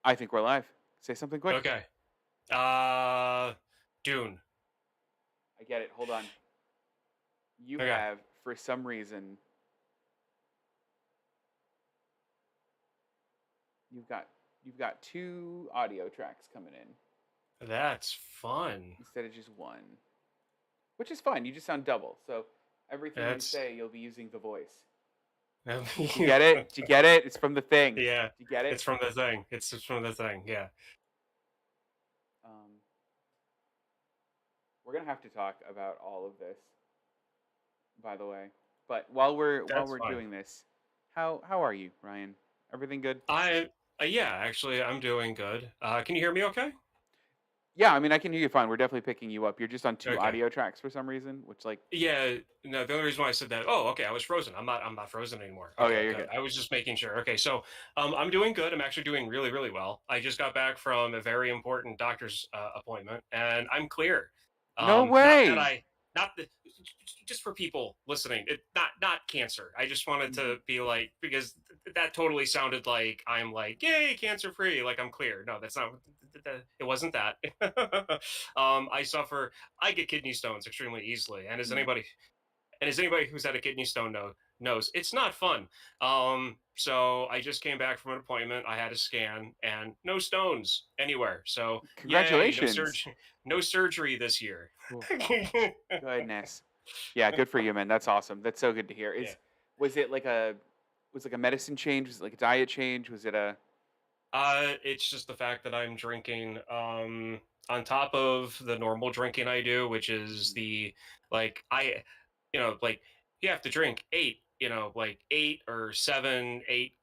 I think we're live. Say something quick. Okay. Uh, Dune. I get it. Hold on. You Okay. have, for some reason, you've got you've got two audio tracks coming in That's fun. instead of just one, which is fine. You just sound double. So everything you That's say, you'll be using the voice. Do you yeah. get it? Do you get it? It's from the thing. Do you get it? It's from the thing. It's just from the thing. Yeah. Um, we're gonna have to talk about all of this, by the way. But while That's we're fine. doing this, how are you, Ryan? Everything good? I yeah, actually I'm doing good. Can you hear me okay? Yeah, I mean, I can hear you fine. We're definitely picking you up. You're just on two Okay. audio tracks for some reason, which like, Yeah, no, the only reason why I said that, oh, okay, I was frozen. I'm not frozen anymore. oh yeah, Okay, you're good. good. I was just making sure. Okay, so I'm doing good. I'm actually doing really, really well. I just got back from a very important doctor's appointment and I'm clear. No Not that way. I not that just for people listening, not cancer. I just wanted Mhm. to be like because that totally sounded like I'm like, yay, cancer free, like I'm clear. No, that's not it wasn't that. I suffer I get kidney stones extremely easily, and Mm. as anybody who's had a kidney stone knows, it's not fun. So I just came back from an appointment. I had a scan, and no stones anywhere. So yay, Congratulations. no surgery this year. Oof, goodness. Yeah, good for you, man. That's awesome. That's so good to hear. Yeah. Is was it like a was it like a medicine change? Was it like a diet change? Was it a It's just the fact that I'm drinking on top of the normal drinking I do, which is Mhm. the like I like you have to drink like 8 or 7 8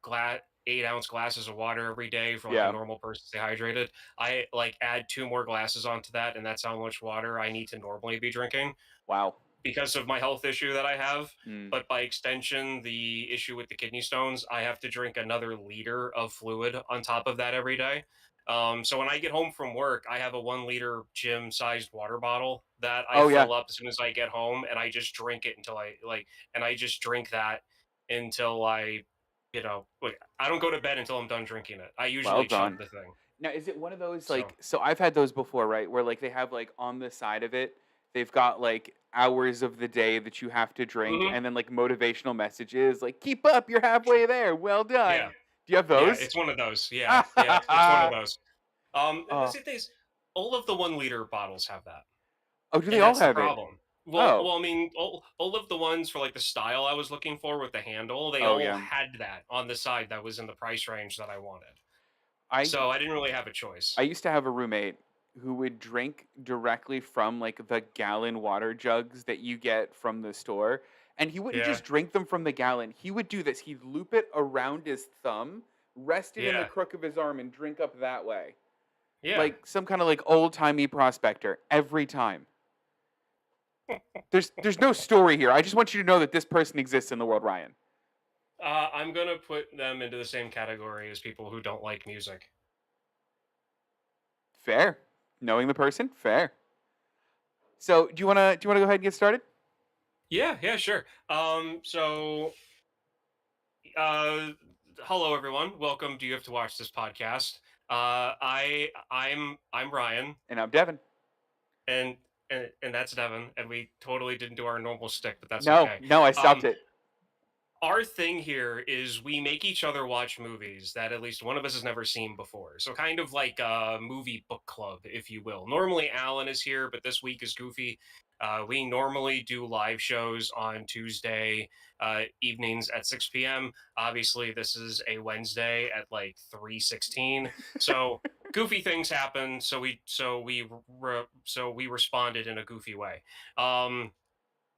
ounce glasses of water every day for like a Yeah. normal person to stay hydrated. I like add two more glasses onto that, and that's how much water I need to normally be drinking Wow. because of my health issue that I have. Mm. But by extension, the issue with the kidney stones, I have to drink another liter of fluid on top of that every day. So when I get home from work, I have a 1 liter gym sized water bottle that I Oh yeah. fill up as soon as I get home, and I just drink it until and I just drink that until I don't go to bed until I'm done drinking it. I Well usually chug done. the thing. Now, is it one of those So, like so I've had those before, right? Where like they have like on the side of it, they've got like hours of the day that you have to drink mhm, and then like motivational messages like keep up, you're halfway there. Well done. yeah, Do you have yeah, those? it's one of those. Yeah, yeah, it's one of those. Oh. The thing is, all of the 1 liter bottles have that, Oh, do they and all that's the have it? problem. Oh. I mean, all of the ones for like the style I was looking for with the handle, they Oh all yeah. had that on the side that was in the price range that I wanted. I So I didn't really have a I choice. used to have a roommate who would drink directly from like the gallon water jugs that you get from the store. And he wouldn't Yeah, just drink them from the gallon. He would do this. He'd loop it around his thumb, rest it in the yeah, crook of his arm, and drink up that way. yeah. Like some kind of like old timey prospector every time. There's no story here. I just want you to know that this person exists in the world, Ryan. I'm gonna put them into the same category as people who don't like music. Fair. Knowing the person, fair. So do you wanna go ahead and get started? Yeah, yeah, sure. Uh, Hello everyone. Welcome. Do you have to watch this podcast? I'm Ryan. And I'm Devon. and and that's Devon, and we totally didn't do our normal stick, but that's No, okay. no, I stopped Um, it. our thing here is we make each other watch movies that at least one of us has never seen before. So kind of like a movie book club, if you will. Normally Alan is here, but this week is goofy. We normally do live shows on Tuesday evenings at 6 p.m. Obviously, this is a Wednesday at like 3:16. So goofy things happen. So we responded in a goofy way.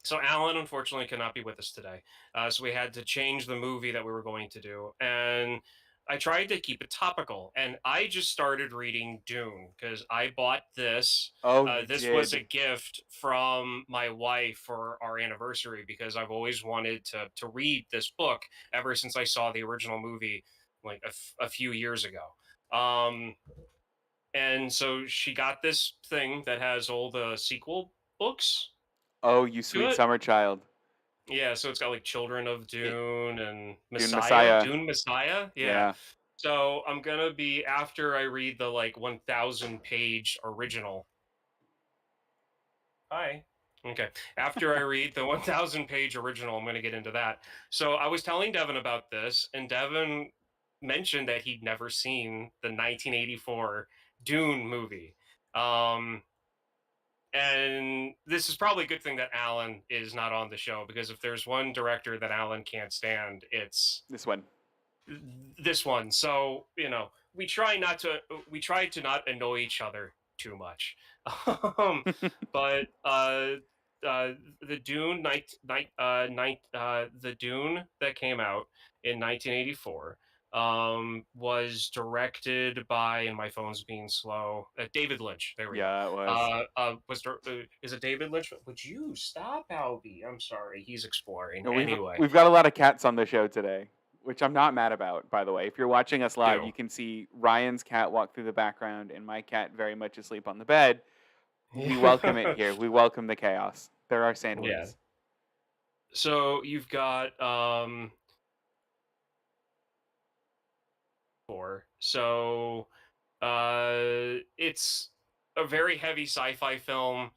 So Alan unfortunately could not be with us today, so we had to change the movie that we were going to do, and I tried to keep it topical. And I just started reading Dune because I bought this. Oh, you This was a did. gift from my wife for our anniversary because I've always wanted to read this book ever since I saw the original movie like a few years ago. Um, and so she got this thing that has all the sequel books Oh, you to sweet it. summer child. Yeah, so it's got like Children of It, Dune and Dune Messiah, Messiah. Dune Messiah. Yeah. Yeah. So I'm gonna be after I read the like 1,000 page original. Hi. Okay. After I read the 1,000 page original, I'm gonna get into that. So I was telling Devon about this, and Devon mentioned that he'd never seen the 1984 Dune movie. Um, and this is probably a good thing that Alan is not on the show, because if there's one director that Alan can't stand, it's This one. this one. So we try to not annoy each other too much. um, but the Dune the Dune that came out in 1984 was directed by, and my phone's being slow, David Lynch. There we go. Yeah, it was. Is it David Lynch? Would you stop, Albie? I'm sorry, he's exploring No, anyway. we've got a lot of cats on the show today, which I'm not mad about, by the way. If you're watching us live, Do you can see Ryan's cat walk through the background and my cat very much asleep on the bed. We welcome it here. We welcome the chaos. There are Yeah. sandworms. So you've got four. So it's a very heavy sci-fi film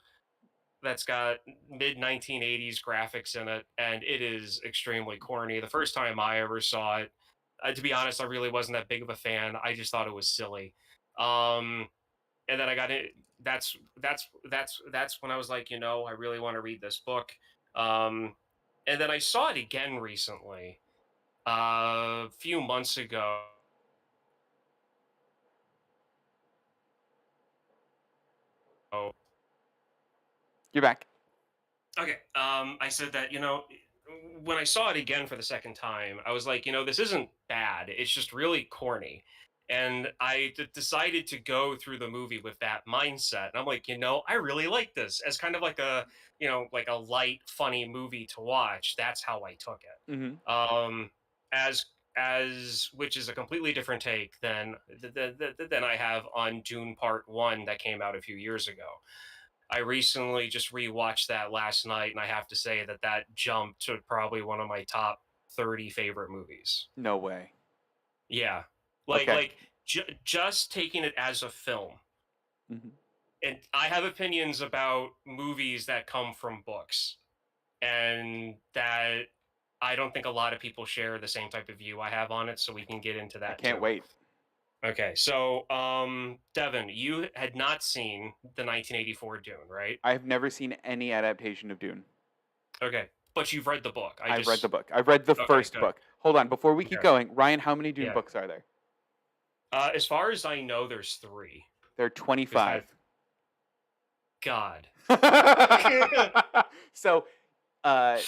that's got mid 1980s graphics in it, and it is extremely corny. The first time I ever saw it, to be honest, I really wasn't that big of a fan. I just thought it was silly. Um and then I got it. That's when I was like, I really want to read this book. Um and then I saw it again recently, a few months ago. You're back. Okay. I said that, when I saw it again for the second time, I was like, this isn't bad. It's just really corny. And I decided to go through the movie with that mindset. And I'm like, I really like this as kind of like like a light, funny movie to watch. That's how I took Hmm. it. As which is a completely different take than I have on Dune Part One that came out a few years ago. I recently just rewatched that last night, and I have to say that that jumped to probably one of my top 30 favorite movies. No way. Yeah, like Okay. like just taking it as a film, Hmm. and I have opinions about movies that come from books, and that I don't think a lot of people share the same type of view I have on it. So we can get into I that can't too. wait. Okay, so Devin, you had not seen the 1984 Dune, right? I've never seen any adaptation of Dune. Okay, but you've read the book. I I've read the just book. I've read the Okay, first good. book. Hold on, before we keep Okay, going, Ryan, how many Dune yeah. books are there? As far as I know, there's three. There are Is that 25. God? So, uh,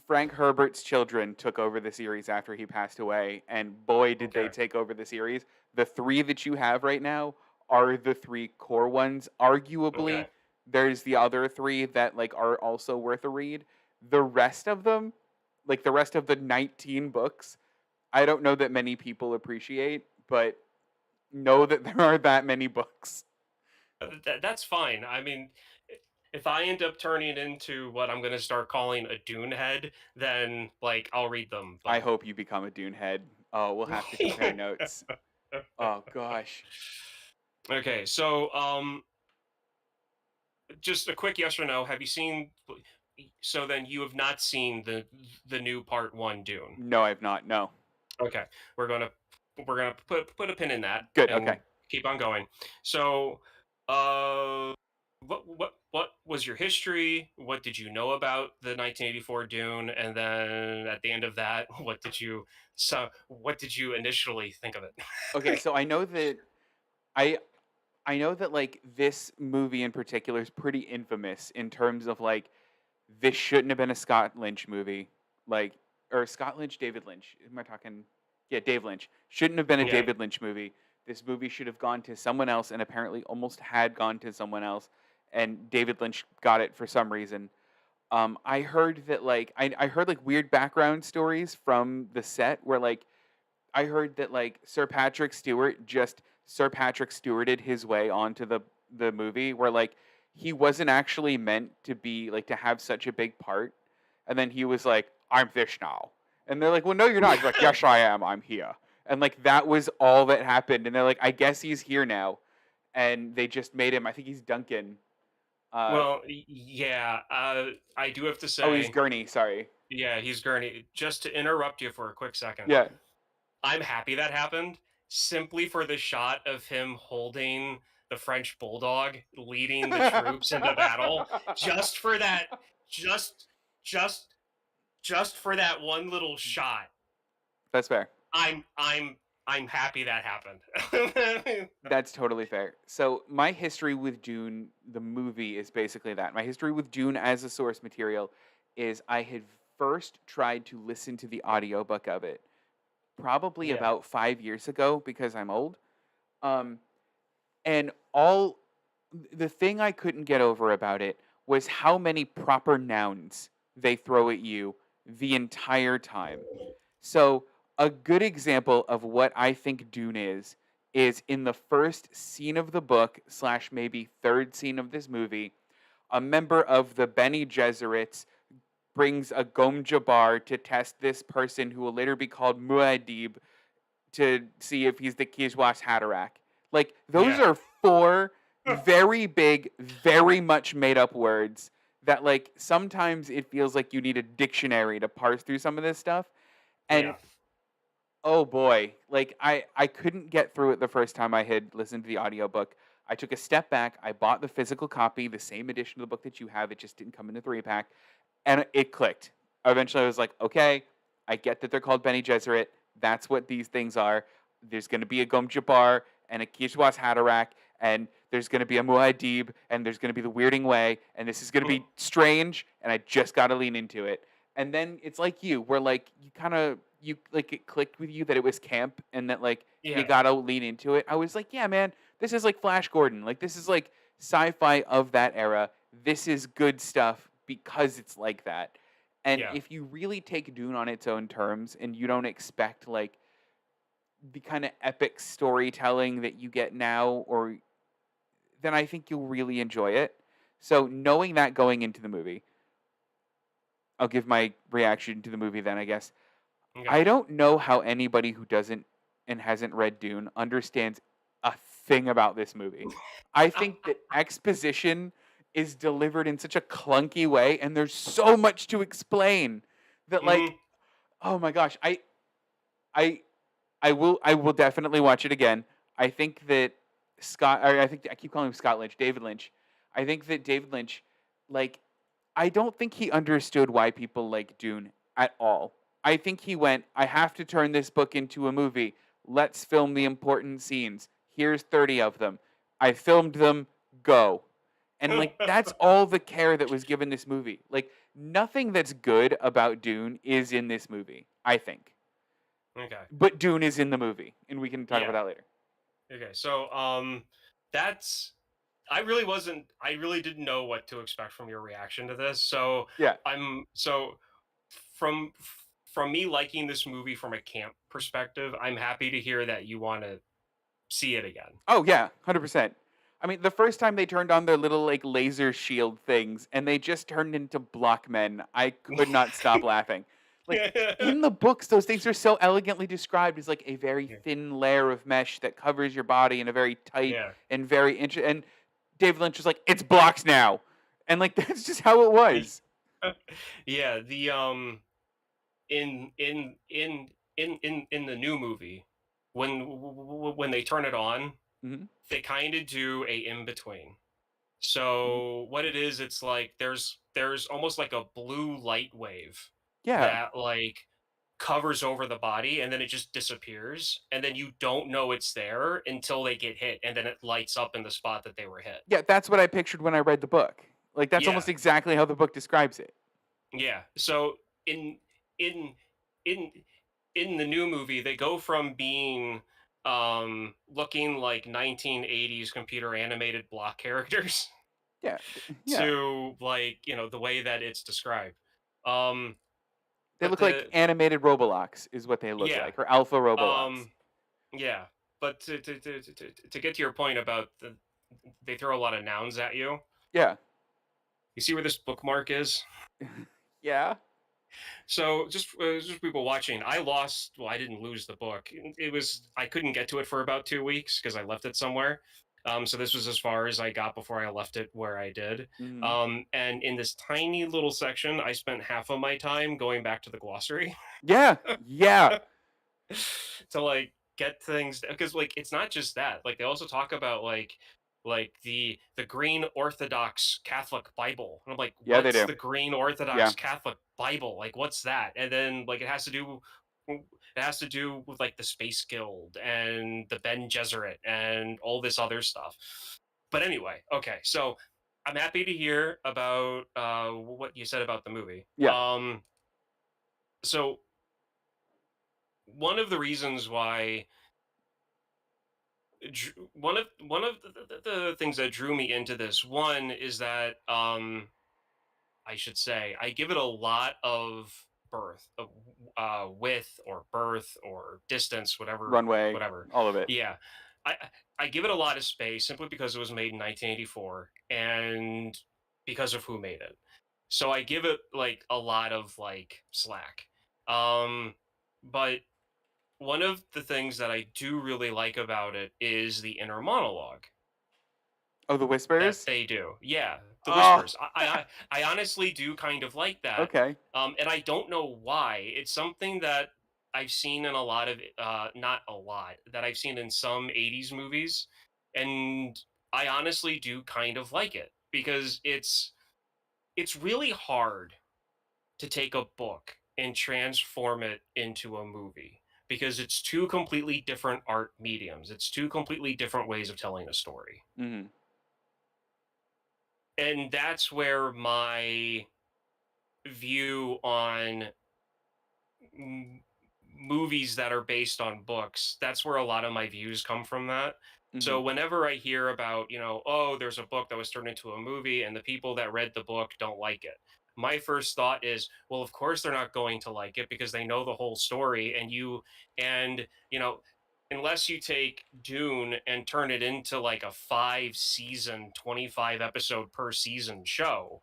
Frank Herbert's children took over the series after he passed away, and boy, did they Okay, take over the series. The three that you have right now are the three core ones. Arguably, okay. there's the other three that like are also worth a read. The rest of them, like the rest of the 19 books, I don't know that many people appreciate, but know that there are that many books. That's fine. I mean, if I end up turning into what I'm going to start calling a Dune head, then like I'll read them. I But hope you become a Dune head. Oh, we'll have to compare notes. Oh gosh. okay, so just a quick yes or no. Have you seen? So then you have not seen the new Part One Dune. No, I've not. No. Okay, we're gonna put a pin in that Good. and Okay. keep on going. So, uh, what was your history? What did you know about the 1984 Dune? And then at the end of that, what did you initially think of Okay, it? so I I know that like this movie in particular is pretty infamous in terms of like this shouldn't have been a Scott Lynch movie. Like or Scott Lynch, David Lynch. Am I talking? Yeah, Dave Lynch. Shouldn't have been a Yeah. David Lynch movie. This movie should have gone to someone else and apparently almost had gone to someone else and David Lynch got it for some reason. I heard that like I heard like weird background stories from the set where like I heard that like Sir Patrick Stewarted his way onto the movie where like he wasn't actually meant to be like to have such a big part, and then he was like, "I'm fish now," and they're like, "Well, no, you're not." He's like, "Yes, I am. I'm here." and like that was all that happened. And they're like, I guess he's here now, and they just made him. I think he's Duncan. Uh, Well, yeah, I do have to oh, he's say, Gurney. Sorry. yeah, he's Gurney. Just to interrupt you for a quick second, Yeah. I'm happy that happened simply for the shot of him holding the French bulldog leading the troops into battle. Just for that, just, just, just for that one little shot. That's fair. I'm, I'm, I'm happy that happened. That's totally fair. So my history with Dune, the movie, is basically that. My history with Dune as a source material is I had first tried to listen to the audiobook of it probably Yeah, about 5 years ago because I'm old. Um, and all the thing I couldn't get over about it was how many proper nouns they throw at you the entire time. So, a good example of what I think Dune is in the first scene of the book slash maybe third scene of this movie. A member of the Bene Gesserits brings a Gom Jabbar to test this person who will later be called Muad'Dib to see if he's the Kishwash Haderach. Like those yeah, are four very big, very much made up words that like sometimes it feels like you need a dictionary to parse through some of this stuff. And yeah. oh boy, like I couldn't get through it the first time I had listened to the audiobook. I took a step back. I bought the physical copy, the same edition of the book that you have. It just didn't come in a 3-pack, and it clicked. Eventually, I was like, okay, I get that they're called Bene Gesserit. That's what these things are. There's going to be a Gom Jabbar and a Kishwas Haderach, and there's going to be a Muad'Dib, and there's going to be the Weirding Way, and this is going to be strange, and I just got to lean into it. And then it's like you, where like you kind of you like it clicked with you that it was camp and that like you Yeah, gotta lean into it. I was like, yeah, man, this is like Flash Gordon. Like this is like sci-fi of that era. This is good stuff because it's like that. And yeah, if you really take Dune on its own terms and you don't expect like the kind of epic storytelling that you get now, or then I think you'll really enjoy it. So knowing that going into the movie, I'll give my reaction to the movie then, I guess. okay. I don't know how anybody who doesn't and hasn't read Dune understands a thing about this movie. I think that exposition is delivered in such a clunky way, and there's so much to explain that, like, Hmm. oh my gosh, I, I will definitely watch it again. I think that Scott, or I think I keep calling him Scott Lynch, David Lynch. I think that David Lynch, like, I don't think he understood why people like Dune at all. I think he went, I have to turn this book into a movie. Let's film the important scenes. Here's 30 of them. I filmed them. Go. And like that's all the care that was given this movie. Like nothing that's good about Dune is in this movie, I think. Okay. But Dune is in the movie, and we can talk about Yeah. that later. Okay. So, that's I really didn't know what to expect from your reaction to this. So Yeah. so from from me liking this movie from a camp perspective, I'm happy to hear that you want to see it again. Oh yeah, 100%. I mean, the first time they turned on their little like laser shield things and they just turned into block men, I could not stop laughing. Like Yeah. in the books, those things are so elegantly described as like a very thin layer of mesh that covers your body in a very tight Yeah. and very and David Lynch was like, "It's blocks now," and like that's just how it was. Yeah, the in in the new movie when they turn it on, Hmm. they kind of do a in between. Hmm. So what it is, it's like there's almost like a blue light wave Yeah, that like covers over the body and then it just disappears and then you don't know it's there until they get hit and then it lights up in the spot that they were hit. yeah, that's what I pictured when I read the book. Like that's Yeah. almost exactly how the book describes it. Yeah. So in in in the new movie, they go from being looking like 1980s computer animated block characters Yeah, yeah. to like, the way that it's described. Um They but look like the animated Robolox is what they look Yeah. like, or alpha Robolox. Um yeah. But to get to your point about they throw a lot of nouns at you. Yeah. You see where this bookmark is? Yeah. So just people watching, I lost. Well, I didn't lose the book. It was I couldn't get to it for about 2 weeks because I left it somewhere. So this was as far as I got before I left it where I did. Mhm. And in this tiny little section, I spent half of my time going back to the glossary Yeah, yeah. to like get things because like it's not just that. Like they also talk about like the Green Orthodox Catholic Bible. And I'm like, Yeah, they what's do. the Green Orthodox Yeah. Catholic Bible? Like what's that? And then like it has to do with like the Space Guild and the Ben Gesserit and all this other stuff. But anyway, okay, so I'm happy to hear about what you said about the movie. Yeah. So one of the reasons why one of the things that drew me into this one is that I should say I give it a lot of width or birth or distance, Runway, whatever. all of it. Yeah, I give it a lot of space simply because it was made in 1984 and because of who made it. So I give it like a lot of like slack. Um, but one of the things that I do really like about it is the inner monologue Oh, the that Whispers? they do. Yeah, the Oh, whispers. I honestly do kind of like that, okay. and I don't know why. It's something that I've seen in a lot of not a lot that I've seen in some '80s movies, and I honestly do kind of like it because it's really hard to take a book and transform it into a movie because it's two completely different art mediums. It's two completely different ways of telling a story. Mhm. And that's where my view on m- movies that are based on books, that's where a lot of my views come from that. Mhm. So whenever I hear about, oh, there's a book that was turned into a movie and the people that read the book don't like it. My first thought is, well, of course they're not going to like it because they know the whole story and unless you take Dune and turn it into like a 5 season, 25 episode per season show,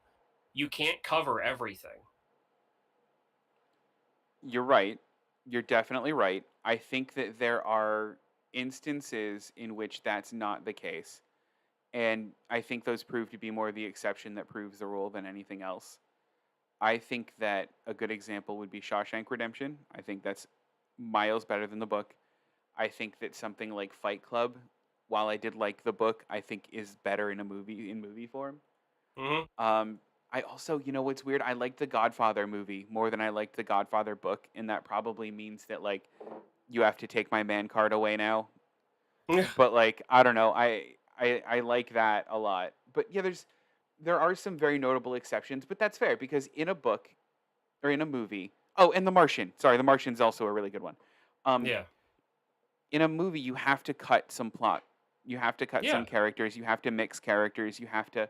you can't cover everything. You're right. You're definitely right. I think that there are instances in which that's not the case. And I think those prove to be more the exception that proves the rule than anything else. I think that a good example would be Shawshank Redemption. I think that's miles better than the book. I think that something like Fight Club, while I did like the book, I think is better in movie form. Hmm. Um, I also, what's weird? I like the Godfather movie more than I liked the Godfather book, and that probably means that like you have to take my man card away now. But like, I don't know, I like that a lot. But yeah, there are some very notable exceptions, but that's fair because in a book or in a movie, oh, and The Martian. Sorry, The Martian's also a really good one. Um, Yeah. in a movie, you have to cut some plot. You have to cut some Yeah. characters. You have to mix characters. You have to.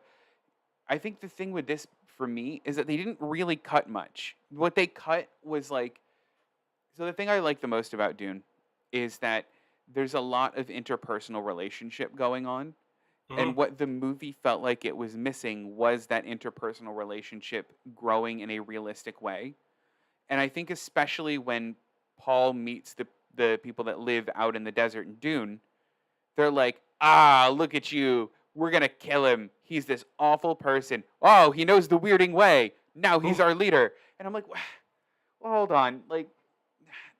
I think the thing with this for me is that they didn't really cut much. What they cut was like. So the thing I like the most about Dune is that there's a lot of interpersonal relationship going on. And Hmm. what the movie felt like it was missing was that interpersonal relationship growing in a realistic way. And I think especially when Paul meets the people that live out in the desert in Dune, they're like, "Ah, look at you. We're going to kill him. He's this awful person. Oh, he knows the weirding way. Now he's our leader." And I'm like, "Well, hold on. Like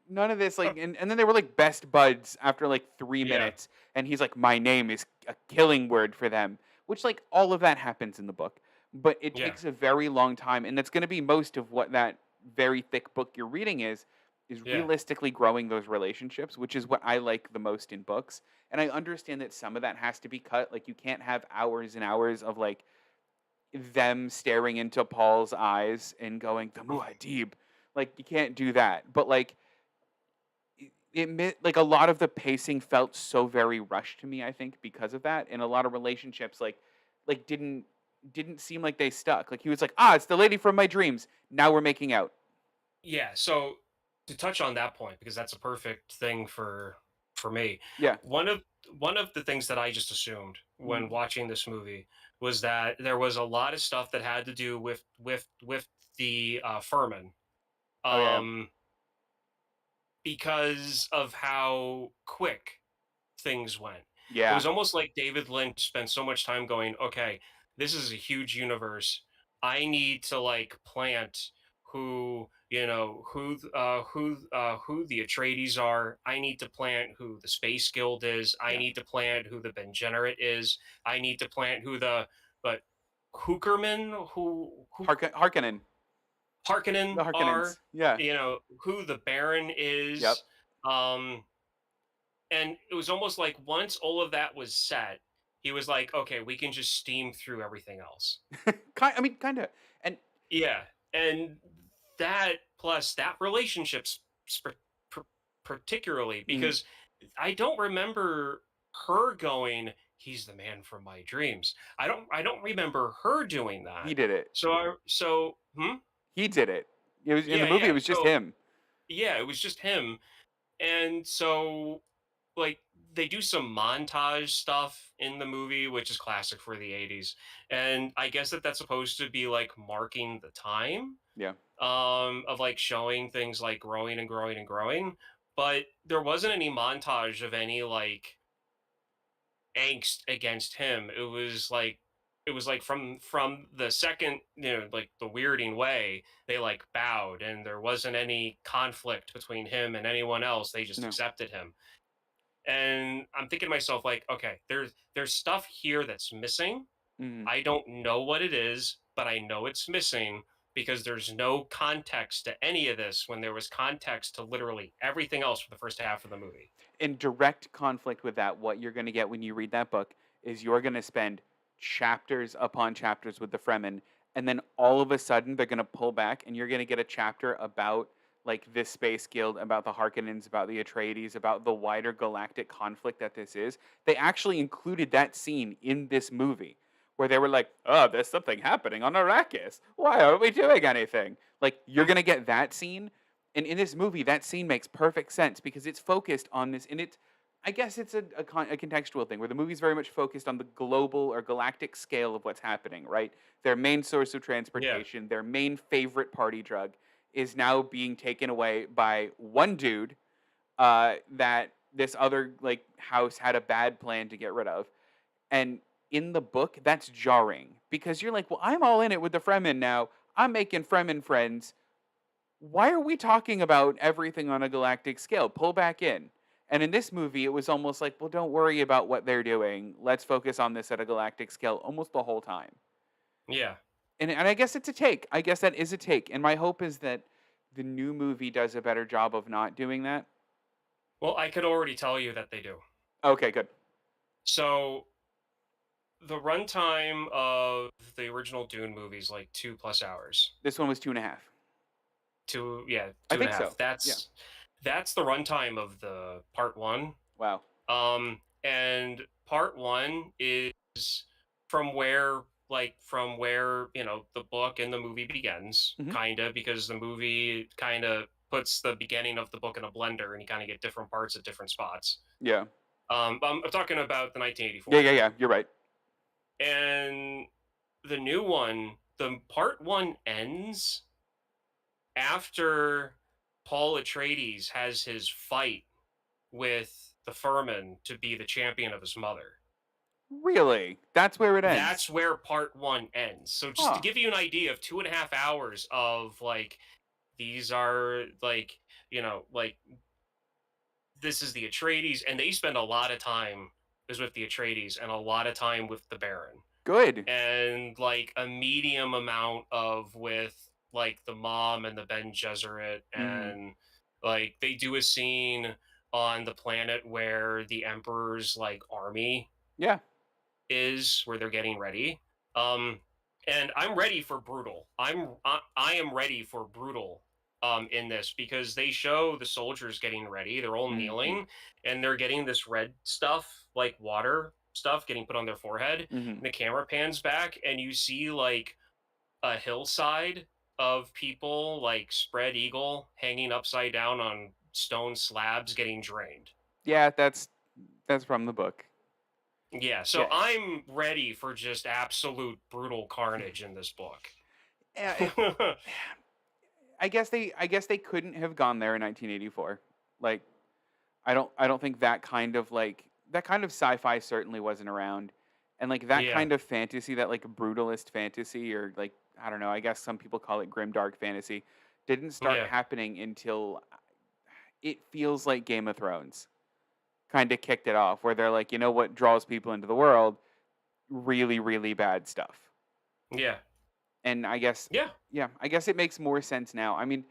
none of this and then they were like best buds after like 3 Yeah. minutes and he's like my name is a killing word for them, which like all of that happens in the book. But it Yeah. takes a very long time and that's going to be most of what that very thick book you're reading is Yeah. realistically growing those relationships, which is what I like the most in books. And I understand that some of that has to be cut. Like you can't have hours and hours of like them staring into Paul's eyes and going the Muad'Dib. Like you can't do that. But like like a lot of the pacing felt so very rushed to me, I think, because of that, and a lot of relationships like didn't seem like they stuck. Like he was like, "Ah, it's the lady from my dreams. Now we're making out." Yeah. So to touch on that point, because that's a perfect thing for me, Yeah. one of one of the things that I just assumed when Mhm. watching this movie was that there was a lot of stuff that had to do with the Furman. Oh yeah. um, because of how quick things went. It Yeah. was almost like David Lynch spent so much time going, okay, this is a huge universe. I need to like plant who who the Atreides are. I need to plant who the Space Guild is. I Yeah. need to plant who the Benjenerat is. I need to plant who the but Hookerman who Harkonnen. Harkonnen The are. Harkonnens. Yeah. Who the Baron Yep. is. Um, and it was almost like once all of that was set, he was like, okay, we can just steam through everything else. I mean, kind of. And Yeah. And that plus that relationship's particularly mhm, because I don't remember her going, he's the man from my dreams. I don't remember her doing he that. did it. So He did it. It was in the yeah, movie. It yeah. was just So him. yeah, it was just him. And so like they do some montage stuff in the movie which is classic for the 80s, and I guess that's supposed to be like marking the time Yeah. of like showing things like growing and growing and growing, but there wasn't any montage of any like angst against him. It was like from the second, like the weirding way they like bowed, and there wasn't any conflict between him and anyone else. They just No. accepted him. And I'm thinking to myself, like, okay, there's stuff here that's missing. Mhm. I don't know what it is, but I know it's missing because there's no context to any of this when there was context to literally everything else for the first half of the movie. In direct conflict with that, what you're going to get when you read that book is you're going to spend chapters upon chapters with the Fremen, and then all of a sudden they're going to pull back, and you're going to get a chapter about like this space guild, about the Harkonnens, about the Atreides, about the wider galactic conflict that this is. They actually included that scene in this movie where they were like, "Oh, there's something happening on Arrakis. Why aren't we doing anything?" Like you're Hmm. going to get that scene, and in this movie, that scene makes perfect sense because it's focused on this, and it's, I guess it's a contextual thing where the movie's very much focused on the global or galactic scale of what's happening, right? Their main source of Yeah. transportation, their main favorite party drug, is now being taken away by one dude that this other like house had a bad plan to get rid of. And in the book, that's jarring because you're like, well, I'm all in it with the Fremen now. I'm making Fremen friends. Why are we talking about everything on a galactic scale? Pull back in. And in this movie, it was almost like, well, don't worry about what they're doing. Let's focus on this at a galactic scale almost the whole time. Yeah. And I guess it's a take. I guess that is a take. And my hope is that the new movie does a better job of not doing that. Well, I could already tell you that they do. Okay, good. So the runtime of the original Dune movies like 2+ hours. This one was 2.5. Yeah, I two and think a so. half. Yeah. That's the runtime of the part one. Wow. And part one is from where the book and the movie begins, Hmm. kind of, because the movie kind of puts the beginning of the book in a blender and you kind of get different parts at different spots. Yeah. I'm talking about the Yeah, 1984 yeah, one. yeah. You're right. And the new one, the part one ends after Paul Atreides has his fight with the Furman to be the champion of his mother. Really? That's where it ends. That's where part one ends. So just to Huh. give you an idea of 2.5 hours of like these are like this is the Atreides, and they spend a lot of time is with the Atreides and a lot of time with the Baron, Good. and like a medium amount of with like the mom and the Ben Gesserit, Hmm. and like they do a scene on the planet where the Emperor's like army Yeah. is, where they're getting ready. Um, and I'm ready for brutal. I am ready for brutal in this because they show the soldiers getting ready. They're all Hmm. kneeling and they're getting this red stuff, like water stuff, getting put on their forehead. Hmm. And the camera pans back and you see like a hillside of people like spread eagle hanging upside down on stone slabs getting drained. Yeah, that's from the book. Yeah, so Yeah. I'm ready for just absolute brutal carnage in this book. Yeah, I guess they couldn't have gone there in 1984. Like I don't think that kind of sci-fi certainly wasn't around. And like that Yeah, kind of fantasy, that like brutalist fantasy, or like I don't know, I guess some people call it grim dark fantasy, didn't start yeah, happening until it feels like Game of Thrones kind of kicked it off, where they're like, you know what draws people into the world? Really, really bad stuff. yeah, And I guess, yeah, yeah, I guess it makes more sense now. I mean,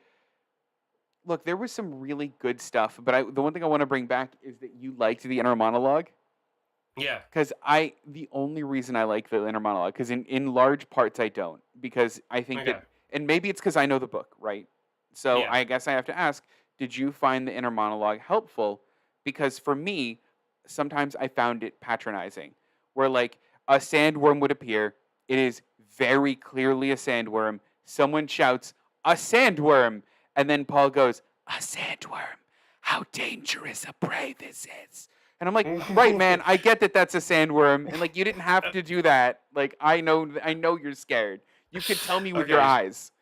look, there was some really good stuff, but the one thing I want to bring back is that you liked the inner monologue. yeah. Because the only reason I like the inner monologue, because in large parts I don't, because I think that, Okay, and maybe it's because I know the book, right? So yeah, I guess I have to ask, did you find the inner monologue helpful? Because for me, sometimes I found it patronizing, where like a sandworm would appear, it is very clearly a sandworm. Someone shouts, "A sandworm!" And then Paul goes, "A sandworm? How dangerous a prey this is." And I'm like, right, man, I get that that's a sandworm, and like you didn't have to do that. Like I know you're scared. You could tell me with your okay. eyes.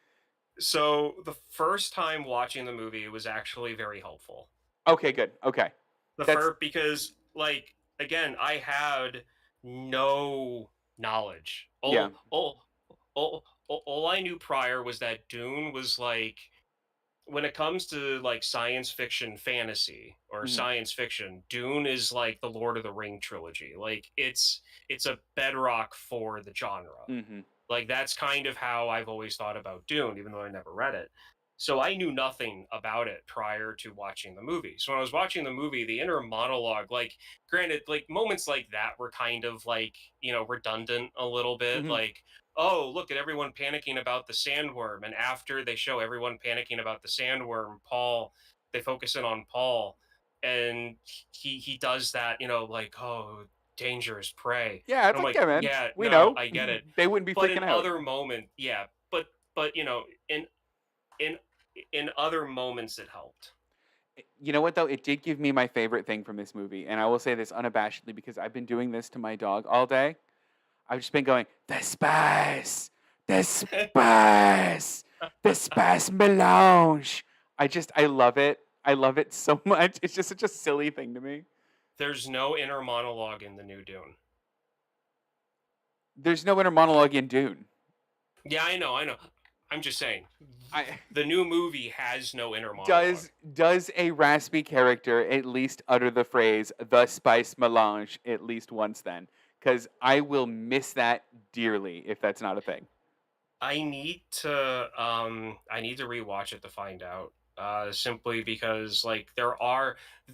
So the first time watching the movie was actually very helpful. Okay, good. Okay, The that's first because like again, I had no knowledge. yeah. All I knew prior was that Dune was like when it comes to like science fiction fantasy or Hmm. science fiction, Dune is like the Lord of the Ring trilogy. Like it's a bedrock for the genre. Hmm. Like that's kind of how I've always thought about Dune, even though I never read it. So I knew nothing about it prior to watching the movie. So when I was watching the movie, the inner monologue, like granted, like moments like that were kind of like, redundant a little bit. Hmm. Like, oh, look at everyone panicking about the sandworm. And after they show everyone panicking about the sandworm, they focus in on Paul and he does that, like, oh, dangerous prey. Yeah, And it's I'm like, like, yeah, man, yeah, we no, know. I get it. They wouldn't be But in freaking out. other moment, yeah, but in in other moments it helped. You know what though? It did give me my favorite thing from this movie, and I will say this unabashedly because I've been doing this to my dog all day. I've just been going, the spice, the spice, the spice melange. I love it. I love it so much. It's just such a silly thing to me. There's no inner monologue in the new Dune. There's no inner monologue in Dune. Yeah, I know. I'm just saying, I the new movie has no inner monologue. does a raspy character at least utter the phrase "the spice melange" at least once then? Because I will miss that dearly if that's not a thing. I need to rewatch it to find out. Simply because like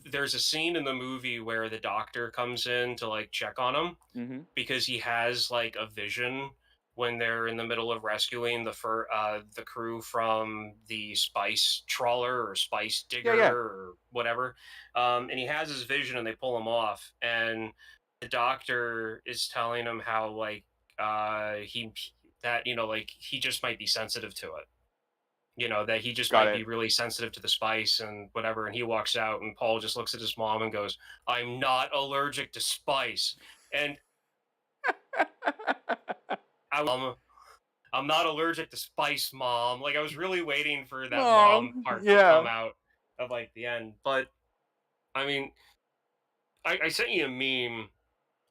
there's a scene in the movie where the doctor comes in to like check on him Hmm. because he has like a vision when they're in the middle of rescuing the crew from the spice trawler or spice Yeah, digger yeah, or whatever, and he has his vision and they pull him off and the doctor is telling him how like he that like he just might be sensitive to it, that he just got might it. be really sensitive to the spice and whatever. And he walks out, and Paul just looks at his mom and goes, "I'm not allergic to spice." And I, I'm not allergic to spice, mom. Like I was really waiting for that mom Mom, part to come yeah. out of like the end. But I mean, I sent you a meme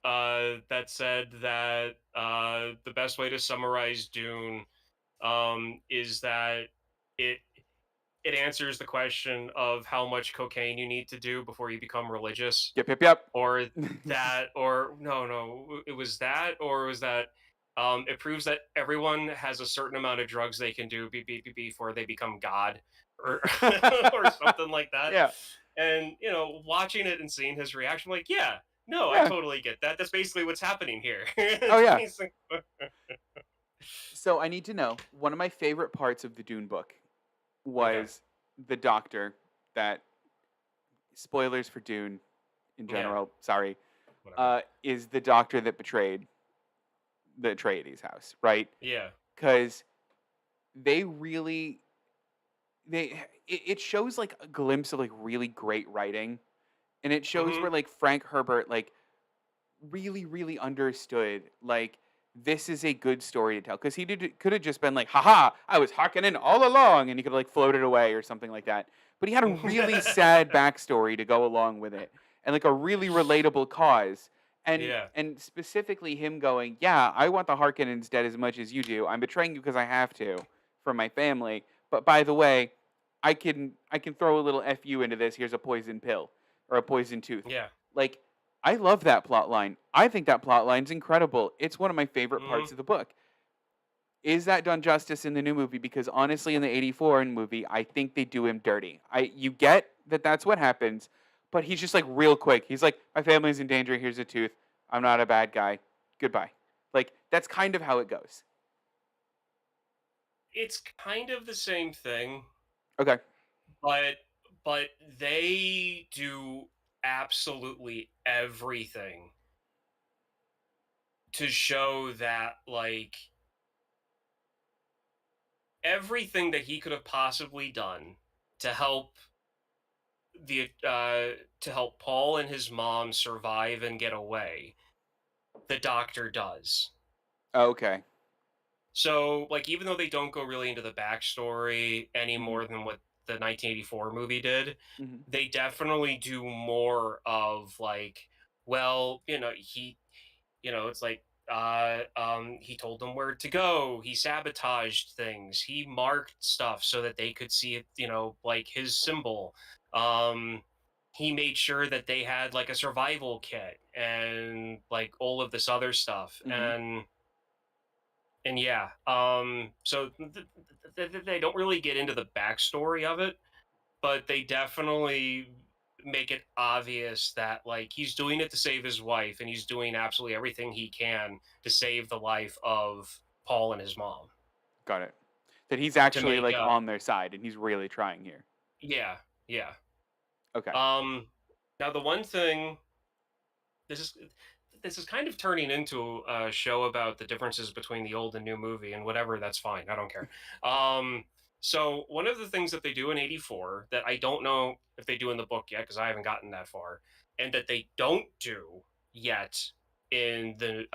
that said that the best way to summarize Dune is that it it answers the question of how much cocaine you need to do before you become religious, Yep, yep, yep. or that, or no, it was that, or it was that it proves that everyone has a certain amount of drugs they can do before they become God, or or something like that. Yeah, And watching it and seeing his reaction, I'm like, yeah, no, I yeah. totally get that. That's basically what's happening here. Oh It's yeah. basically, So I need to know, one of my favorite parts of the Dune book okay, was the doctor that, spoilers for Dune in yeah, general, sorry, whatever, is the doctor that betrayed the Atreides house, right? yeah, Because they really it shows like a glimpse of like really great writing, and it shows hmm, where like Frank Herbert like really understood like this is a good story to tell because he could have just been like, haha, I was Harkonnen all along, and he could have like floated away or something like that. But he had a really sad backstory to go along with it, and like a really relatable cause. Yeah. And specifically him going, yeah, I want the Harkonnens dead as much as you do. I'm betraying you because I have to for my family. But by the way, I can throw a little fu into this. Here's a poison pill or a poison tooth. Yeah. Like I love that plot line. I think that plot line's incredible. It's one of my favorite Mhm. parts of the book. Is that done justice in the new movie? Because honestly, in the '84 movie, I think they do him dirty. You get that that's what happens, but he's just like real quick. He's like, my family's in danger. Here's a tooth. I'm not a bad guy. Goodbye. Like that's kind of how it goes. It's kind of the same thing, Okay. but but they do absolutely everything to show that like everything that he could have possibly done to help to help Paul and his mom survive and get away, the doctor does. Okay. So, like, even though they don't go really into the backstory any Hmm. more than what the 1984 movie did, Hmm. they definitely do more of like, well, it's like he told them where to go, he sabotaged things, he marked stuff so that they could see it, like his symbol. um he made sure that they had like a survival kit and like all of this other stuff. Hmm. And yeah, so they don't really get into the backstory of it, but they definitely make it obvious that like he's doing it to save his wife, and he's doing absolutely everything he can to save the life of Paul and his mom. Got it. That he's To actually make like on their side and he's really trying here. Yeah, yeah. Okay. Um, Now the one thing this is this is kind of turning into a show about the differences between the old and new movie, and whatever, that's fine, I don't care. So one of the things that they do in 84 that I don't know if they do in the book yet, because I haven't gotten that far, and that they don't do yet in the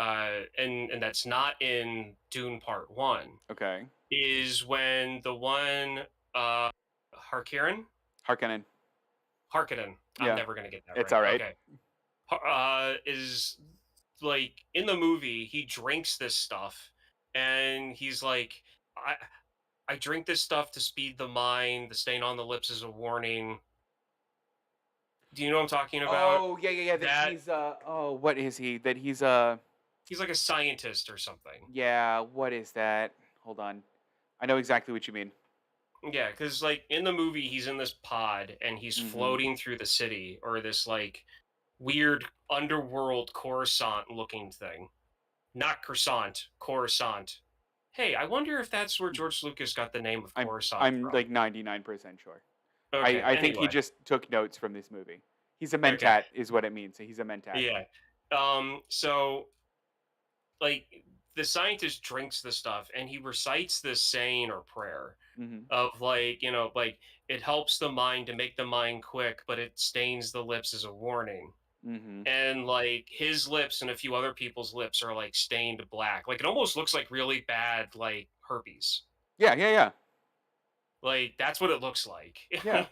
and that's not in Dune Part 1, Okay. is when the one uh Harkonnen Harkonnen. Harkonnen, I'm Yeah. never gonna get that It's right. all right. Okay. Is like in the movie he drinks this stuff, and he's like, I drink this stuff to speed the mind, the stain on the lips is a warning. Do you know what I'm talking about? Oh, yeah, yeah, yeah, that That he's oh, what is he? That he's he's like a scientist or something. yeah, what is that? Hold on. I know exactly what you mean. Yeah, because like in the movie he's in this pod and he's Mhm. floating through the city, or this like weird underworld Coruscant looking thing. Not croissant, Coruscant. Hey, I wonder if that's where George Lucas got the name of I'm Coruscant I'm from. like 99% sure. Okay, I think he anyway. just took notes from this movie. He's a Okay. mentat is what it means. So he's a mentat. Yeah. So like the scientist drinks the stuff and he recites this saying or prayer Mhm. of like, like it helps the mind to make the mind quick, but it stains the lips as a warning. Mhm. And like his lips and a few other people's lips are like stained black. Like it almost looks like really bad like herpes. Yeah, yeah, yeah. Like that's what it looks like. Yeah.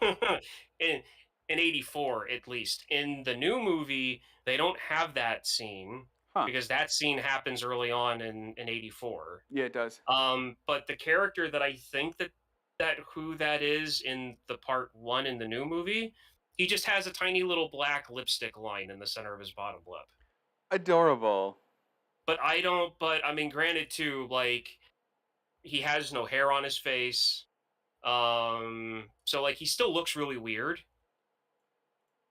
in in 84 at least. In the new movie, they don't have that scene Huh. because that scene happens early on in 84. Yeah, it does. But the character that I think that who that is in the part 1 in the new movie, he just has a tiny little black lipstick line in the center of his bottom lip. Adorable. But I mean granted too, like he has no hair on his face. So like he still looks really weird,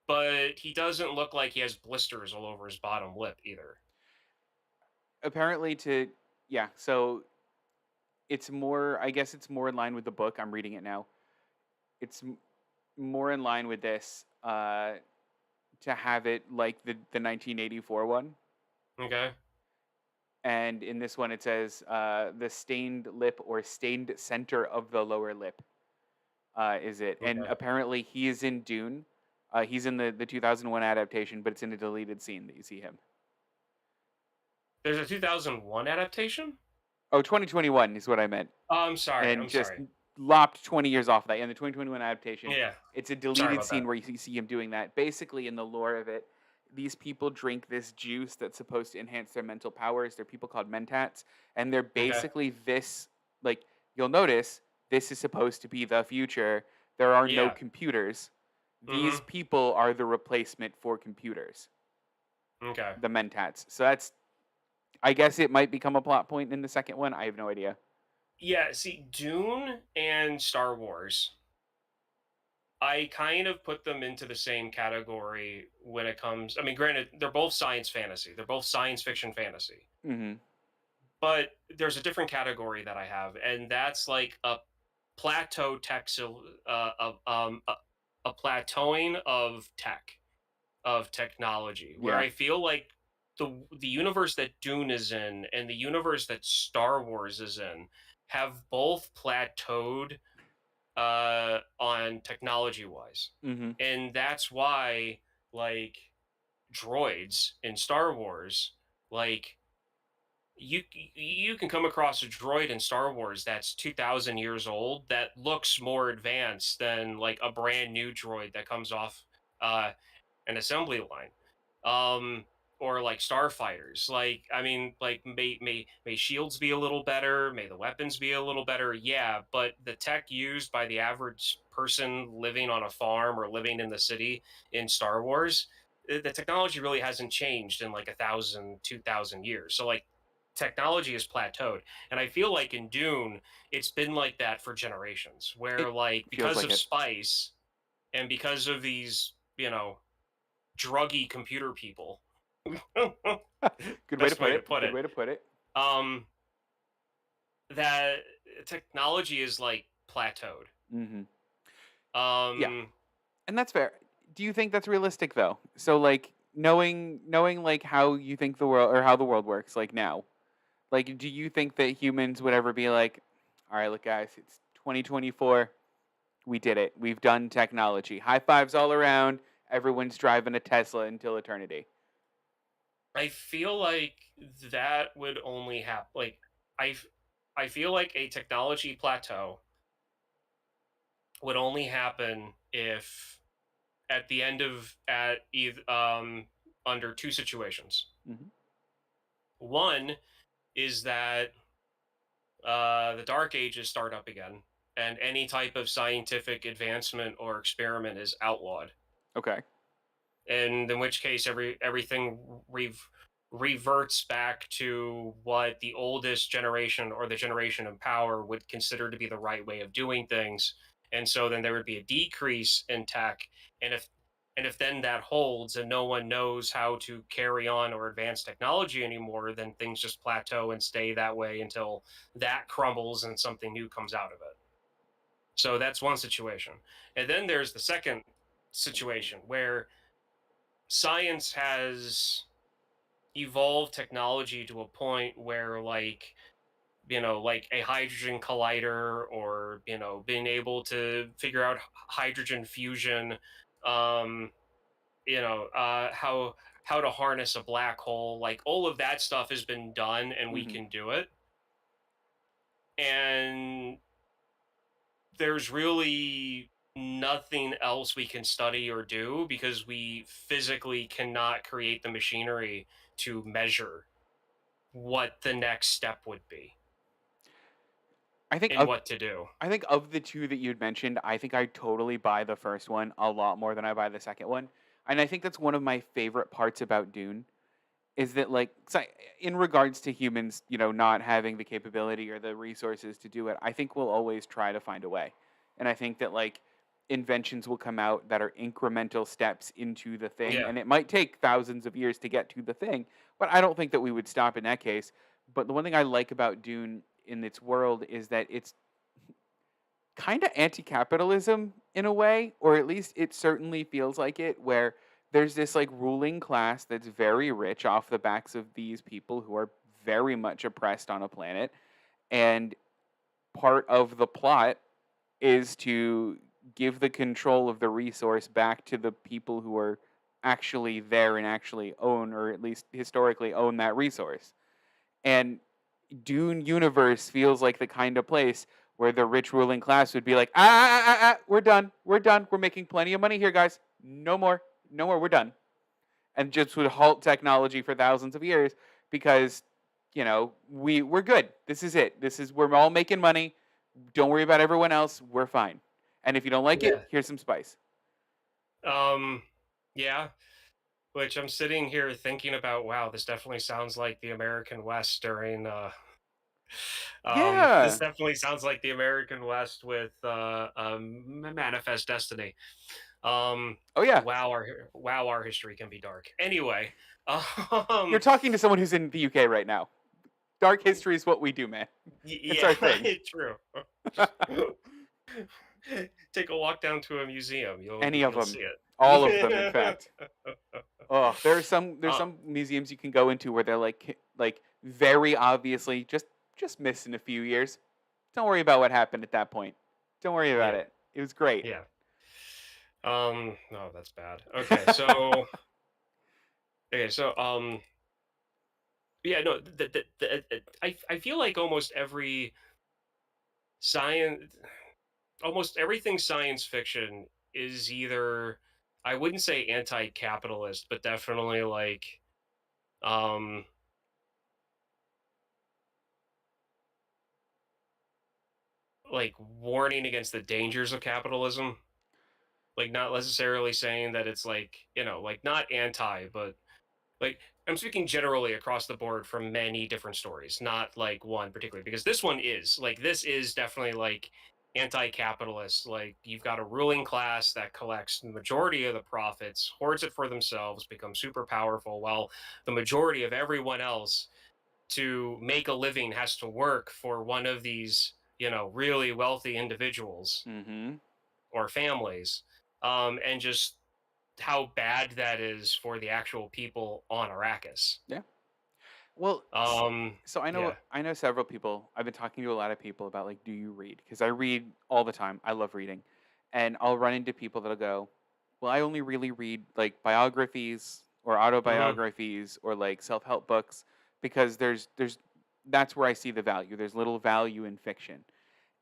but he doesn't look like he has blisters all over his bottom lip either. Apparently to yeah, so it's more I guess it's more in line with the book. I'm reading it now. It's more in line with this to have it like the 1984 one. Okay. And in this one, it says the stained lip or stained center of the lower lip is it. And Okay. apparently, he is in Dune. He's in the 2001 adaptation, but it's in a deleted scene that you see him. There's a 2001 adaptation? Oh, 2021 is what I meant. Oh, I'm sorry, And I'm just sorry. lopped 20 years off of that. In the 2021 adaptation, Yeah, it's a sorry deleted about that. scene where you see him doing that. Basically, in the lore of it, these people drink this juice that's supposed to enhance their mental powers. They're people called mentats, and they're Okay, basically this. Like you'll notice, this is supposed to be the future. There are no yeah, computers. These mhm, people are the replacement for computers, okay. the mentats. So that's, I guess it might become a plot point in the second one. I have no idea. Yeah, see, Dune and Star Wars, I kind of put them into the same category when it comes. I mean, granted, they're both science fantasy. They're both science fiction fantasy. Hmm. But there's a different category that I have, and that's like a plateau tech, a plateauing of tech, of technology, where Yeah. I feel like the universe that Dune is in and the universe that Star Wars is in have both plateaued on technology wise, Hmm. and that's why like droids in Star Wars, like you can come across a droid in Star Wars that's 2000 years old that looks more advanced than like a brand new droid that comes off uh an assembly line. Um, or like starfighters. Like, I mean, like may shields be a little better, may the weapons be a little better, yeah, but the tech used by the average person living on a farm or living in the city in Star Wars, the technology really hasn't changed in like 1,000, 2,000 years. So like technology is plateaued. And I feel like in Dune, it's been like that for generations, where It like feels because like of it. spice and because of these, druggy computer people. Good way to Best put way to it. put Good it. way to put it. Um, that technology is like plateaued. Hmm. Yeah, Um, and that's fair. Do you think that's realistic though? So like knowing like how you think the world or how the world works like now. Like do you think that humans would ever be like, all right, look guys, it's 2024. We did it. We've done technology. High fives all around. Everyone's driving a Tesla until eternity. I feel like that would only happen. Like I, f- I feel like a technology plateau would only happen if at the end of at either under two situations. Hmm. One is that the Dark Ages start up again, and any type of scientific advancement or experiment is outlawed. Okay. And in which case, everything reverts back to what the oldest generation or the generation in power would consider to be the right way of doing things. And so then there would be a decrease in tech, and if then that holds and no one knows how to carry on or advance technology anymore, then things just plateau and stay that way until that crumbles and something new comes out of it. So that's one situation. And then there's the second situation where science has evolved technology to a point where like a hydrogen collider, or being able to figure out hydrogen fusion, um how to harness a black hole, like all of that stuff has been done and we Hmm. can do it. And there's really nothing else we can study or do because we physically cannot create the machinery to measure what the next step would be I think and of what to do. I think of the two that you'd mentioned, I think I totally buy the first one a lot more than I buy the second one. And I think that's one of my favorite parts about Dune is that like in regards to humans, not having the capability or the resources to do it, I think we'll always try to find a way. And I think that like inventions will come out that are incremental steps into the thing Yeah. and it might take thousands of years to get to the thing, but I don't think that we would stop in that case. But the one thing I like about Dune in its world is that it's kind of anti-capitalism in a way, or at least it certainly feels like it, where there's this like ruling class that's very rich off the backs of these people who are very much oppressed on a planet, and part of the plot is to give the control of the resource back to the people who are actually there and actually own, or at least historically own, that resource. And Dune universe feels like the kind of place where the rich ruling class would be like, we're done. We're done. We're making plenty of money here, guys. No more. No more. We're done. And just would halt technology for thousands of years because, we're good. This is it. We're all making money. Don't worry about everyone else. We're fine. And if you don't like it, Yeah. here's some spice. Um, yeah. Which I'm sitting here thinking about, wow, this definitely sounds like the American West during this Yeah. definitely sounds like the American West with Manifest Destiny. Um Oh yeah. wow, our history can be dark. Anyway, You're um talking to someone who's in the UK right now. Dark history is what we do, man. It's yeah, our thing. true. Take a walk down to a museum. Any of You'll them. see All of them, in it. fact. Oh, there's uh, some museums you can go into where they're like very obviously just missing a few years. Don't worry about what happened at that point. Don't worry about yeah, it. It was great. yeah. No, that's bad. Okay, so yeah, no, I feel like science, almost everything science fiction is either, I wouldn't say anti-capitalist, but definitely um like warning against the dangers of capitalism. Like not necessarily saying that it's like, like not anti, but like I'm speaking generally across the board from many different stories, not like one particularly, because this is definitely like anti-capitalist. Like you've got a ruling class that collects the majority of the profits, hoards it for themselves, becomes super powerful, while the majority of everyone else to make a living has to work for one of these, really wealthy individuals Mhm. or families, and just how bad that is for the actual people on Arrakis. Yeah. Well, so Yeah. I know several people. I've been talking to a lot of people about like, do you read? Because I read all the time. I love reading, and I'll run into people that'll go, "Well, I only really read like biographies or Hmm. autobiographies or like self help books because there's that's where I see the value. There's little value in fiction."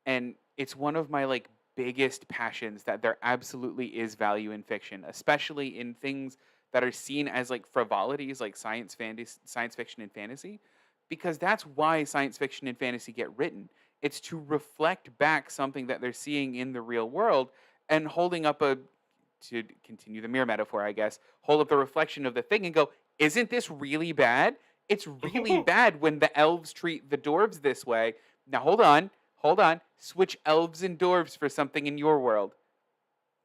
And it's one of my like biggest passions that there absolutely is value in fiction, especially in things that are seen as like frivolities like science fiction and fantasy, because that's why science fiction and fantasy get written. It's to reflect back something that they're seeing in the real world and holding up a to continue the mirror metaphor, I guess, hold up the reflection of the thing and go, isn't this really bad? It's really bad when the elves treat the dwarves this way. Now hold on, switch elves and dwarves for something in your world.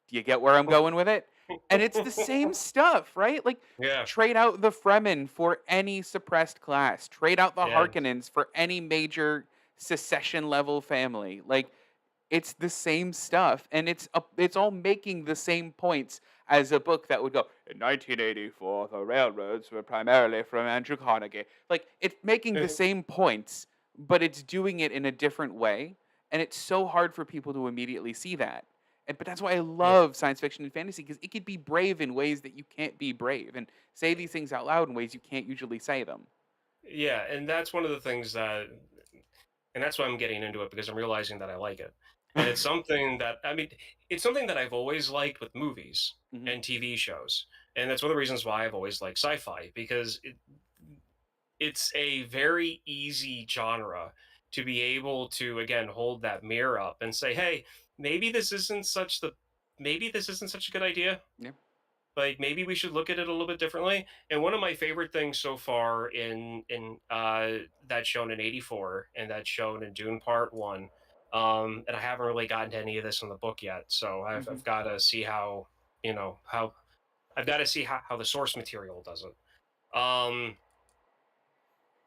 Do you get where I'm going with it? And it's the same stuff, right? Like, Yeah. trade out the Fremen for any suppressed class, trade out the Yeah. Harkonnens for any major secession level family. Like, it's the same stuff, and it's all making the same points as a book that would go, "In 1984, the railroads were primarily from Andrew Carnegie." Like, it's making the same points, but it's doing it in a different way, and it's so hard for people to immediately see that. But that's why I Yeah. love science fiction and fantasy because it could be brave in ways that you can't be brave, and say these things out loud in ways you can't usually say them. Yeah. And that's one of the things and that's why I'm getting into it, because I'm realizing that I like it. And it's something that I've always liked with movies Mhm. and TV shows. And that's one of the reasons why I've always liked sci-fi, because it's a very easy genre to be able to again hold that mirror up and say, hey, maybe this isn't such the maybe this isn't such a good idea. Yeah. Like maybe we should look at it a little bit differently. And one of my favorite things so far in that's shown in 84 and that's shown in Dune Part 1, and I haven't really gotten to any of this in the book yet, so Mhm. I've got to see how I've got to see how the source material does it.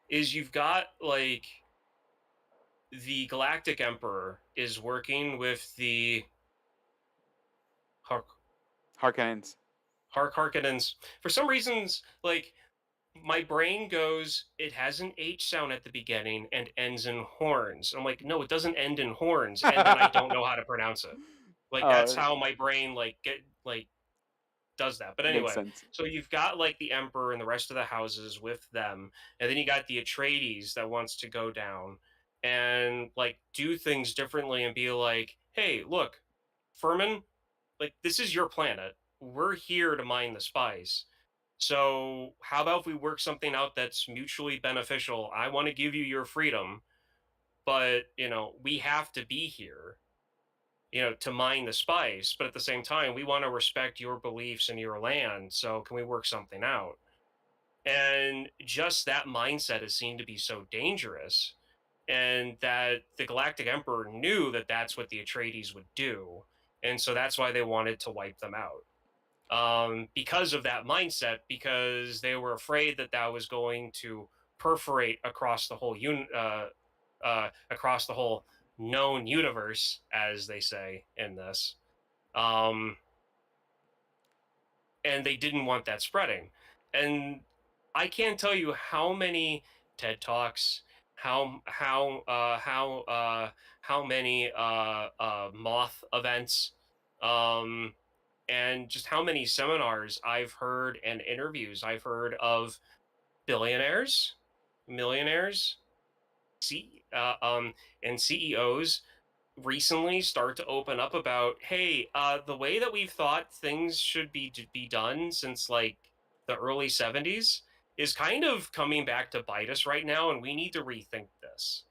Is you've got like the Galactic Emperor is working with the Har- Harkonnens. Harkonnens. For some reasons, like my brain goes, it has an H sound at the beginning and ends in horns. I'm like, no, it doesn't end in horns, and then I don't know how to pronounce it. Like that's Oh, how my brain like get like does that. But Makes anyway, sense. so you've got like the emperor and the rest of the houses with them, and then you got the Atreides that wants to go down and like do things differently and be like, hey, look, Furman, like this is your planet. We're here to mine the spice. So how about if we work something out that's mutually beneficial? I want to give you your freedom, but we have to be here, to mine the spice. But at the same time, we want to respect your beliefs and your land. So can we work something out? And just that mindset is seen to be so dangerous, and that the Galactic Emperor knew that that's what the Atreides would do, and so that's why they wanted to wipe them out, because of that mindset, because they were afraid that that was going to perforate across the whole known universe, as they say in this. Um, and they didn't want that spreading. And I can't tell you how many TED talks, how many moth events, um, and just how many seminars I've heard and interviews I've heard of billionaires, millionaires, C, and CEOs recently start to open up about, hey, the way that we've thought things should be done since like the early 70s is kind of coming back to bite us right now, and we need to rethink this.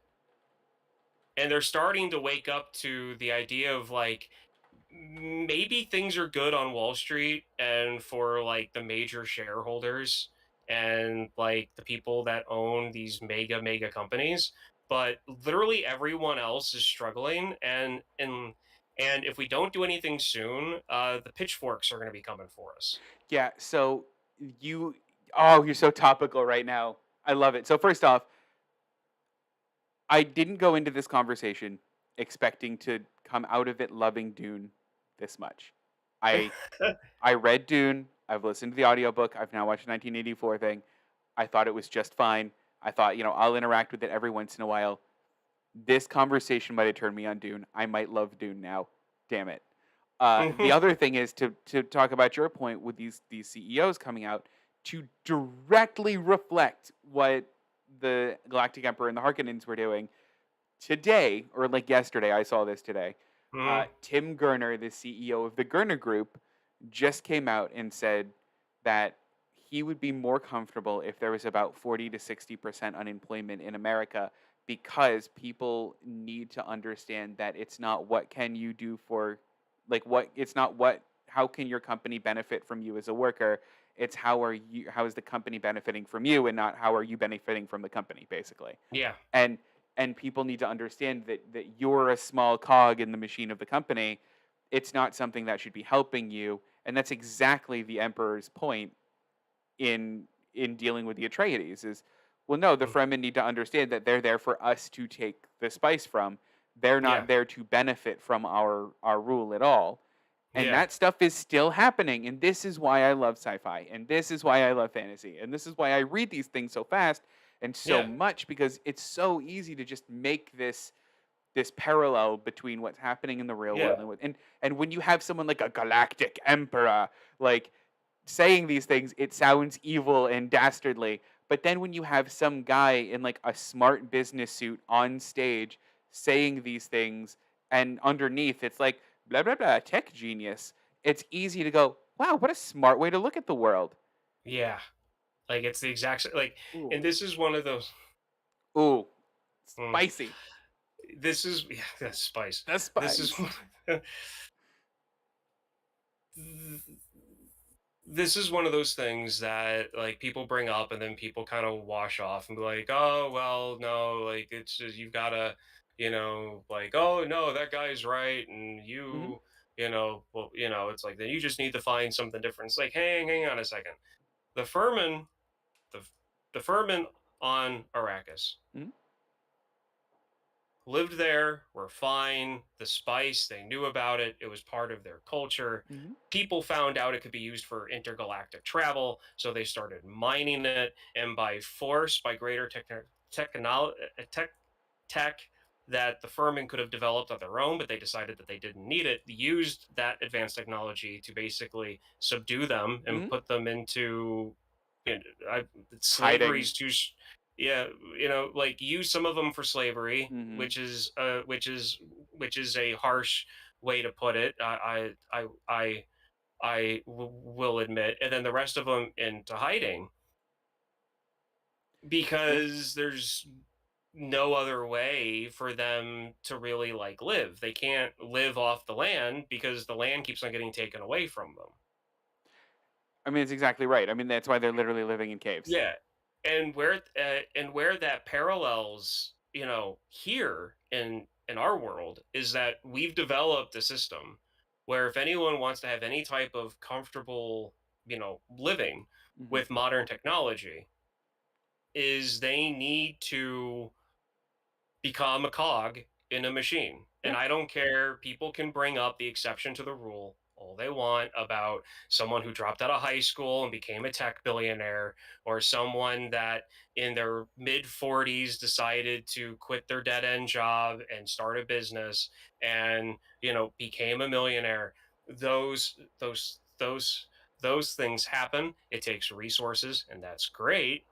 And they're starting to wake up to the idea of like, maybe things are good on Wall Street and for like the major shareholders and like the people that own these mega companies, but literally everyone else is struggling, and if we don't do anything soon, the pitchforks are going to be coming for us. Yeah. So you, oh, you're so topical right now. I love it. So first off, I didn't go into this conversation expecting to come out of it loving Dune this much. I I read Dune. I've listened to the audiobook. I've now watched the 1984 thing. I thought it was just fine. I thought, I'll interact with it every once in a while. This conversation might have turned me on Dune. I might love Dune now. Damn it. The other thing is to talk about your point with these CEOs coming out to directly reflect what the Galactic Emperor and the Harkonnens were doing today, or like yesterday. I saw this today. Mhm. Tim Gurner, the CEO of the Gurner Group, just came out and said that he would be more comfortable if there was about 40 to 60% unemployment in America, because people need to understand that it's not what can you do for, like, what it's not what how can your company benefit from you as a worker. It's how is the company benefiting from you, and not how are you benefiting from the company, basically. Yeah. and and people need to understand that you're a small cog in the machine of the company. It's not something that should be helping you, and that's exactly the emperor's point in dealing with the Atreides. Is, well, no, the Mm. Fremen need to understand that they're there for us to take the spice from. They're Yeah. not there to benefit from our rule at all. And Yeah. that stuff is still happening, and this is why I love sci-fi, and this is why I love fantasy, and this is why I read these things so fast and so Yeah. much, because it's so easy to just make this parallel between what's happening in the real world Yeah. and when you have someone like a galactic emperor, like, saying these things, it sounds evil and dastardly. But then when you have some guy in like a smart business suit on stage saying these things, and underneath it's like blah blah blah tech genius, it's easy to go, wow, what a smart way to look at the world. Yeah. Like it's the like, Ooh, and this is one of those. ooh, Mm, spicy. this is yeah, that's spice. The This is spice. this is one of those things that like people bring up and then people kind of wash off and be like, oh well, no, like it's just you've gotta, like, oh no, that guy's right, and Hmm. well, it's like then you just need to find something different. It's like, hang on a second. The Furman, the the Furman on Arrakis Hmm. lived there, were fine. The spice, they knew about it. It was part of their culture. Hmm. People found out it could be used for intergalactic travel, so they started mining it. And by force, by greater technology, tech, that the Furman could have developed on their own, but they decided that they didn't need it, used that advanced technology to basically subdue them and Mhm. put them into, you know, Hiding. slavery's too. Yeah, like use some of them for slavery, Mhm. which is a harsh way to put it. Will admit, and then the rest of them into hiding Yeah. because there's no other way for them to really like live. They can't live off the land because the land keeps on getting taken away from them. I mean, it's exactly right. I mean, that's why they're literally living in caves. Yeah, and where that parallels, here in our world is that we've developed a system where if anyone wants to have any type of comfortable, living Mhm. with modern technology, is they need to become a cog in a machine. Yeah. And I don't care. People can bring up the exception to the rule all they want about someone who dropped out of high school and became a tech billionaire, or someone that in their mid 40s decided to quit their dead end job and start a business and, became a millionaire. Those things happen. It takes resources, and that's great,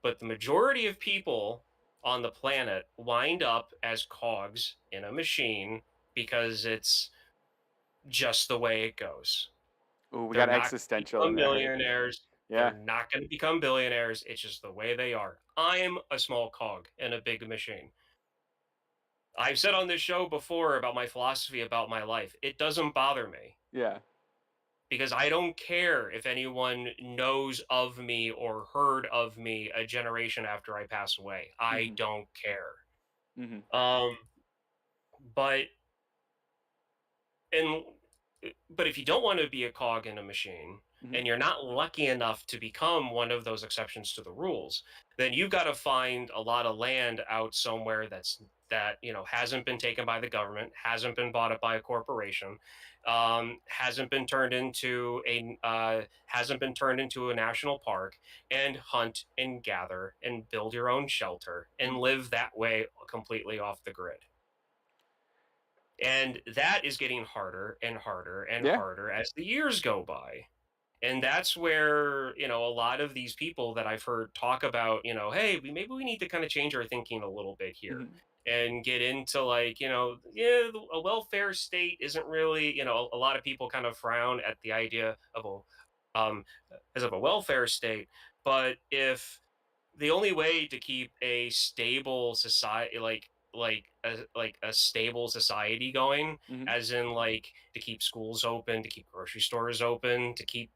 but the majority of people on the planet wind up as cogs in a machine because it's just the way it goes. Ooh, we They're got not going to existential in become there. millionaires. Yeah. They're not going to become billionaires. It's just the way they are. I'm a small cog in a big machine. I've said on this show before about my philosophy about my life. It doesn't bother me Yeah. because I don't care if anyone knows of me or heard of me a generation after I pass away. I Mhm. don't care. Mhm. Um, but and but if you don't want to be a cog in a machine Mhm. and you're not lucky enough to become one of those exceptions to the rules, then you've got to find a lot of land out somewhere that hasn't been taken by the government, hasn't been bought up by a corporation, hasn't been turned into a national park, and hunt and gather and build your own shelter and Mhm. live that way completely off the grid. And that is getting harder and harder and Yeah. harder as the years go by. And that's where, a lot of these people that I've heard talk about, hey, maybe we need to kind of change our thinking a little bit here Mhm. and get into like, yeah, a welfare state isn't really, a lot of people kind of frown at the idea of um, as of a welfare state. But if the only way to keep a stable society, like a stable society going, Mhm. as in like to keep schools open, to keep grocery stores open, to keep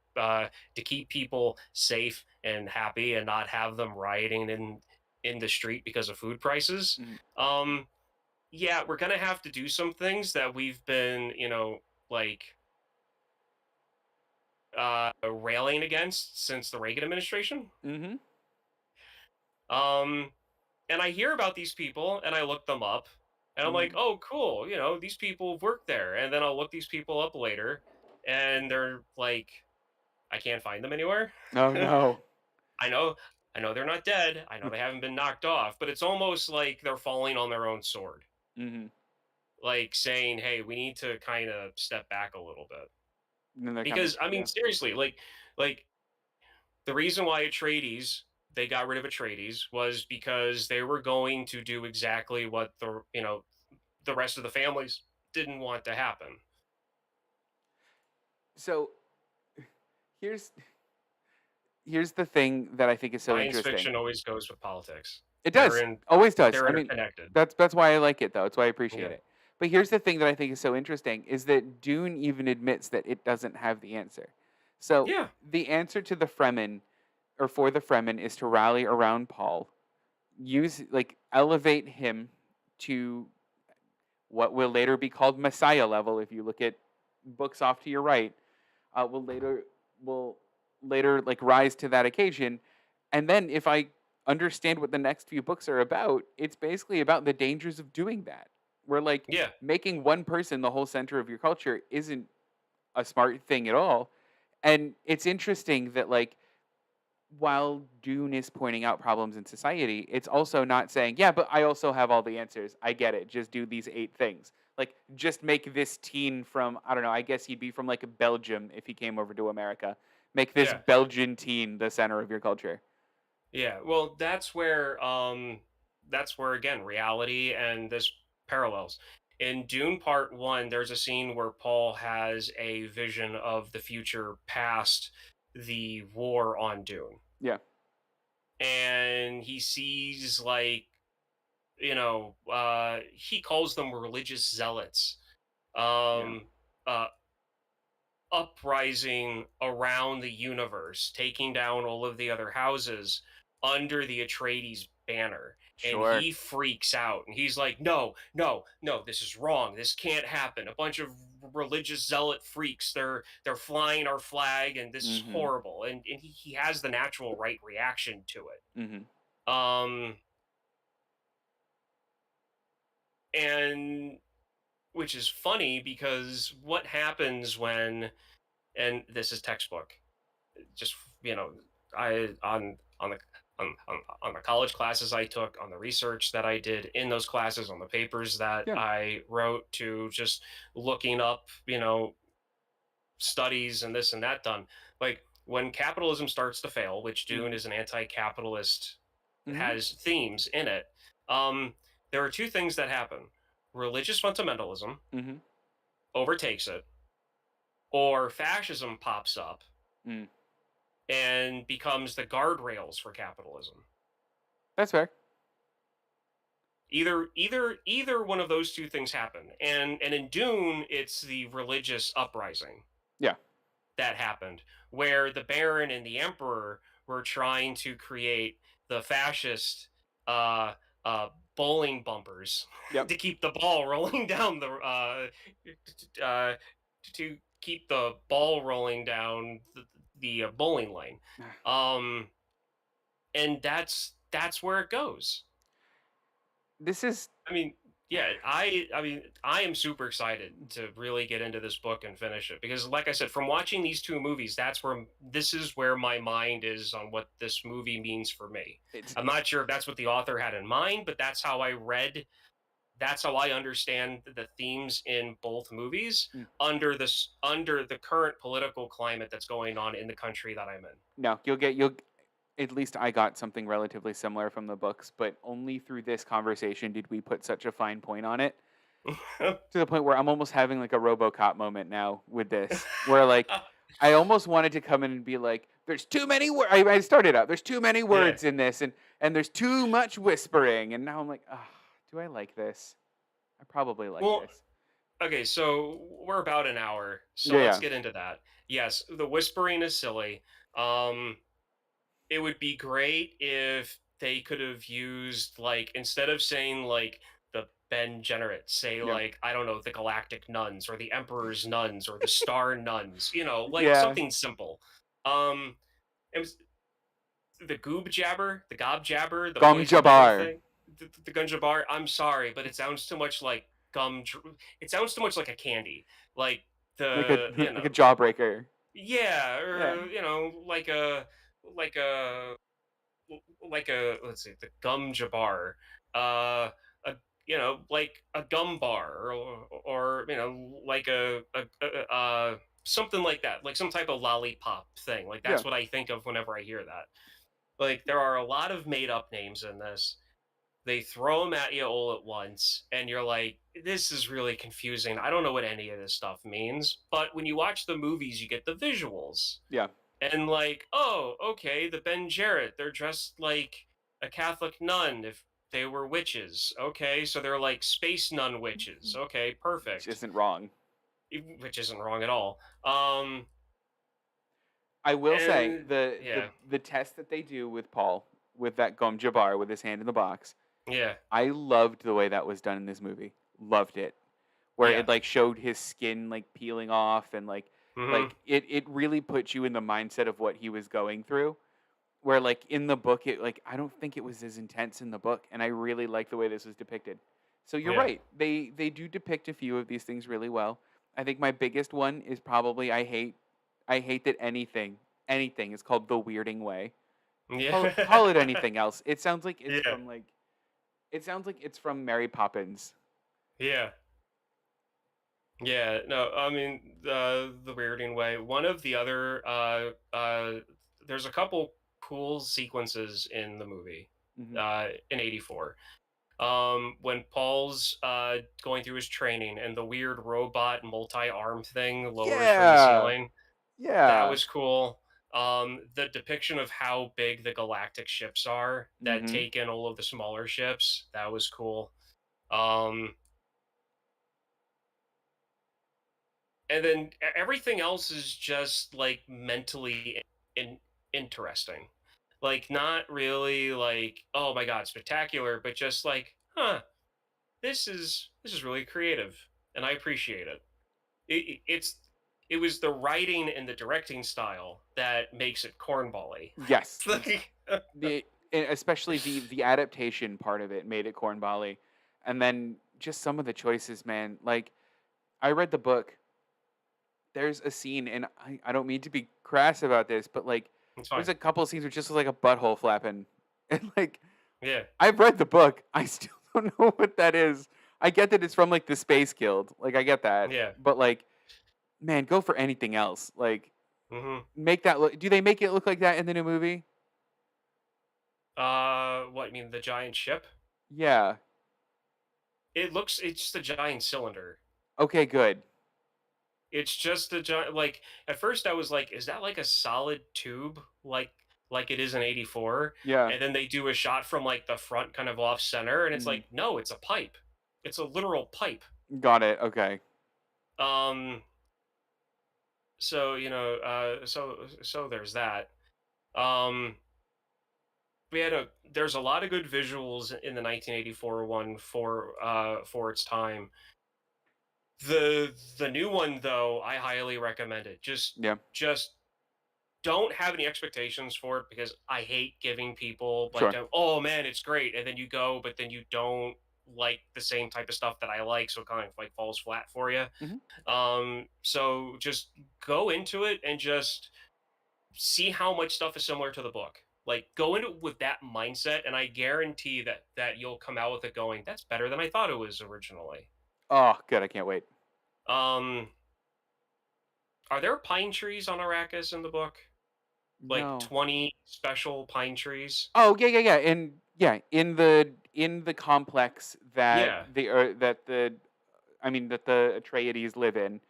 people safe and happy and not have them rioting in the street because of food prices. Mhm. um yeah, we're gonna have to do some things that we've been, like railing against since the Reagan administration. Mhm. um And I hear about these people and I look them up and I'm like, Mhm. oh, cool. These people work there. And then I'll look these people up later and they're like, I can't find them anywhere. Oh no. I know, I know they're not dead. I know they haven't been knocked off, but it's almost like they're falling on their own sword, Mhm. like saying, hey, we need to kind of step back a little bit. And then they're kind of Because I mean, yeah. seriously, like the reason why Atreides they got rid of Atreides was because they were going to do exactly what the rest of the families didn't want to happen. So here's here's the thing that I think is so Science interesting. fiction always goes with politics. It They're does. in Always does. they're I mean, interconnected. that's why I like it though. It's why I appreciate Yeah. it. But here's the thing that I think is so interesting is that Dune even admits that it doesn't have the answer. So Yeah. the answer to the Fremen or for the Fremen is to rally around Paul, use like elevate him to what will later be called Messiah level. If you look at books off to your right, will later like rise to that occasion. And then if I understand what the next few books are about, it's basically about the dangers of doing that. Where like Yeah. making one person the whole center of your culture isn't a smart thing at all. And it's interesting that like while Dune is pointing out problems in society, it's also not saying, "Yeah, but I also have all the answers. I get it. Just do these 8 things." Like, just make this teen from, I don't know, I guess he'd be from, like, Belgium if he came over to America. Make this Yeah. Belgian teen the center of your culture. Yeah. Well, that's where again reality and this parallels. In Dune Part 1, there's a scene where Paul has a vision of the future past the war on Dune. Yeah. And he sees he calls them religious zealots. Yeah. Um uh Uprising around the universe, taking down all of the other houses under the Atreides banner. And Sure. he freaks out and he's like, no, no, no, this is wrong. This can't happen. A bunch of religious zealot freaks. They're flying our flag and this is Mhm. horrible. And he has the natural right reaction to it. Mhm. Um and which is funny because what happens when, and this is textbook, just you know I on the college classes I took, on the research that I did in those classes, on the papers that Yeah. I wrote, to just looking up studies and this and that done, like when capitalism starts to fail, which Dune Mhm. is an anti-capitalist, Mhm. has themes in it. um there are two things that happen: religious fundamentalism Mhm. overtakes it, or fascism pops up Mm. and becomes the guardrails for capitalism. That's fair. Either one of those two things happen. And in Dune, it's the religious uprising Yeah. that happened, where the Baron and the Emperor were trying to create the fascist uh bowling bumpers Yep. to keep the ball rolling down the uh to keep the ball rolling down the bowling lane. um and that's where it goes. This is I mean, yeah, I mean, I am super excited to really get into this book and finish it because, like I said, from watching these two movies, this is where my mind is on what this movie means for me. it's I'm not sure if that's what the author had in mind, but that's how I read. That's how I understand the themes in both movies mm, under the current political climate that's going on in the country that I'm no, you'll at least I got something relatively similar from the books, but only through this conversation did we put such a fine point on it. in. To the point where I'm almost having like a RoboCop moment now with this, where like I almost wanted to come in and be like, "There's too many words." I started out. There's too many Yeah. words in this, and there's too much whispering, and now I'm like, ah, do I like this? I probably like Well, this. okay, so we're about an hour, so Yeah, let's yeah, get into that. Yes, the whispering is silly. Um, it would be great if they could have used, like, instead of saying like the Ben Generate, say yeah, like, I don't know, the Galactic Nuns or the Emperor's Nuns or the Star Nuns, like yeah. something simple. Um, it was the Goob Jabber, the Gob Jabber, the Gom poison bubble Jabbar, thing, the Gunjabar. I'm sorry, but it sounds too much like it sounds too much like a candy, like like a the like a jawbreaker. yeah, Yeah, or like a like a let's see, the Gum Jabbar, a like a gum bar, or like something like that, like some type of lollipop thing. Like yeah. that's what I think of whenever I hear that. Like there are a lot of made up names in this. They throw them at you all at once, and you're like, this is really confusing. I don't know what any of this stuff means. But when you watch the movies, you get the visuals. Yeah. And like, oh, okay, the Ben Jarrett, they're dressed like a Catholic nun if they were witches. Okay, so they're like space nun witches. Okay, Which perfect. isn't wrong. Which isn't wrong at all. I will say And the yeah, the test that they do with Paul with that Gom Jabbar with his hand in the box. yeah, I loved the way that was done in this movie. Loved it. Where yeah. it like showed his skin like peeling off and Mm-hmm. like it really put you in the mindset of what he was going through. Where like in the book it like I don't think it was as intense in the book and I really like the way this was depicted. So you're Yeah. right. They do depict a few of these things really well. I think my biggest one is probably I hate that anything is called the weirding way. Call it Yeah. anything else. It sounds like it's Yeah. from like it sounds like it's from Mary Poppins. Yeah. Yeah, no, I mean, the weirding way. One of the other, there's a couple cool sequences in the movie, Hmm. in '84. When Paul's going through his training and the weird robot multi-arm thing lowers from the Yeah, ceiling, that yeah. was cool. The depiction of how big the galactic ships are that Hmm. take in all of the smaller ships, that was cool. Um, and then everything else is just like mentally interesting, like not really like oh my god spectacular, but just like this is really creative and I appreciate it. It was the writing and the directing style that makes it cornbally. Yes, Like, especially the adaptation part of it made it cornbally, and then just some of the choices, man. Like I read the book. There's a scene, and I don't mean to be crass about this, but like it's there's fine. a couple of scenes where just like a butthole flapping, and like Yeah, I've read the book. I still don't know what that is. I get that it's from like the Space Guild. Like I get that. yeah. But like, man, go for anything else. Like Hmm. make that look do they make it look like that in the new movie? What, I mean, the giant ship? Yeah. It's just a giant cylinder. Okay, good. It's just a giant. Like at first, I was like, "Is that like a solid tube, like it is in '84?" Yeah. And then they do a shot from like the front, kind of off center, and it's Mhm. like, no, it's a pipe. It's a literal pipe. Got it. Okay. Um. So so there's that. Um. There's a lot of good visuals in the 1984 one for its time. The new one though, I highly recommend it. Yeah. Just don't have any expectations for it because I hate giving people like, Sure. oh man, it's great, and then you go, but then you don't like the same type of stuff that I like, so it kind of like falls flat for you. Mhm. So just go into it and just see how much stuff is similar to the book. Like go into it with that mindset, and I guarantee that you'll come out with it going, that's better than I thought it was originally. Oh, good. I can't wait. Um, are there pine trees on Arrakis in the book? Like No. 20 special pine trees? Oh, yeah, yeah, yeah. And yeah, in the complex that Yeah, the I mean that the Atreides live in,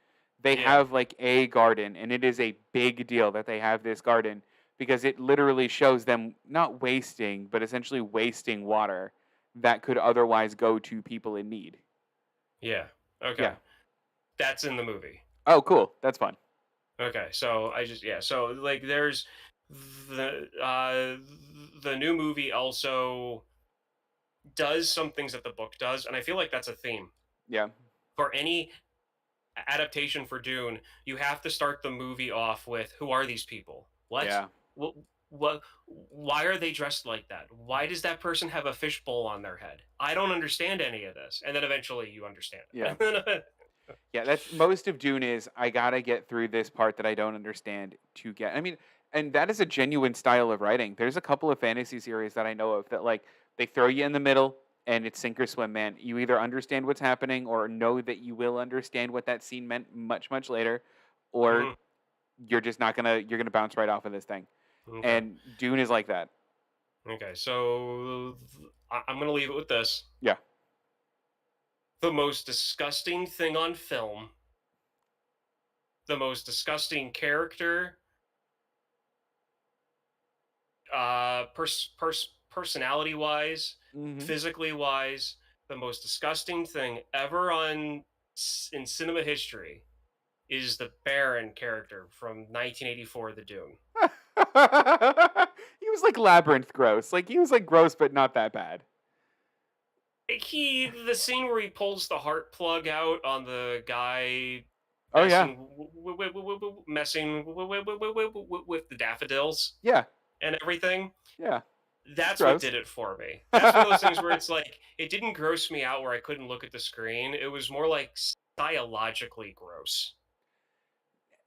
they yeah, have like a garden, and it is a big deal that they have this garden because it literally shows them not wasting, but essentially wasting water that could otherwise go to people in need. yeah. Yeah. Okay. That's in the movie. Oh, cool. That's fun. Okay. So I just yeah, so like there's the uh the new movie also does some things that the book does, and I feel like that's a theme. Yeah. For any adaptation for Dune, you have to start the movie off with who are these people? What? Yeah. What? What? Why are they dressed like that? Why does that person have a fishbowl on their head? I don't understand any of this. And then eventually you understand Yeah. it. Yeah, that's most of Dune is I gotta get through this part that I don't understand to get. I mean, and that is a genuine style of writing. There's a couple of fantasy series that I know of that like they throw you in the middle and it's sink or swim, man. You either understand what's happening or know that you will understand what that scene meant much later, or Mhm. you're gonna bounce right off of this thing. Okay. And Dune is like that. Okay. So I'm going to leave it with this. Yeah. The most disgusting thing on film, the most disgusting character, personality wise, Hmm. physically wise, the most disgusting thing ever in cinema history is the Baron character from 1984, The Dune. He was like labyrinth gross. Like he was like gross, but not that bad. The scene where he pulls the heart plug out on the guy Oh yeah. messing with the daffodils Yeah. and everything. Yeah. It's That's what gross. did it for me. That's one of those things where it's like it didn't gross me out where I couldn't look at the screen. It was more like psychologically gross.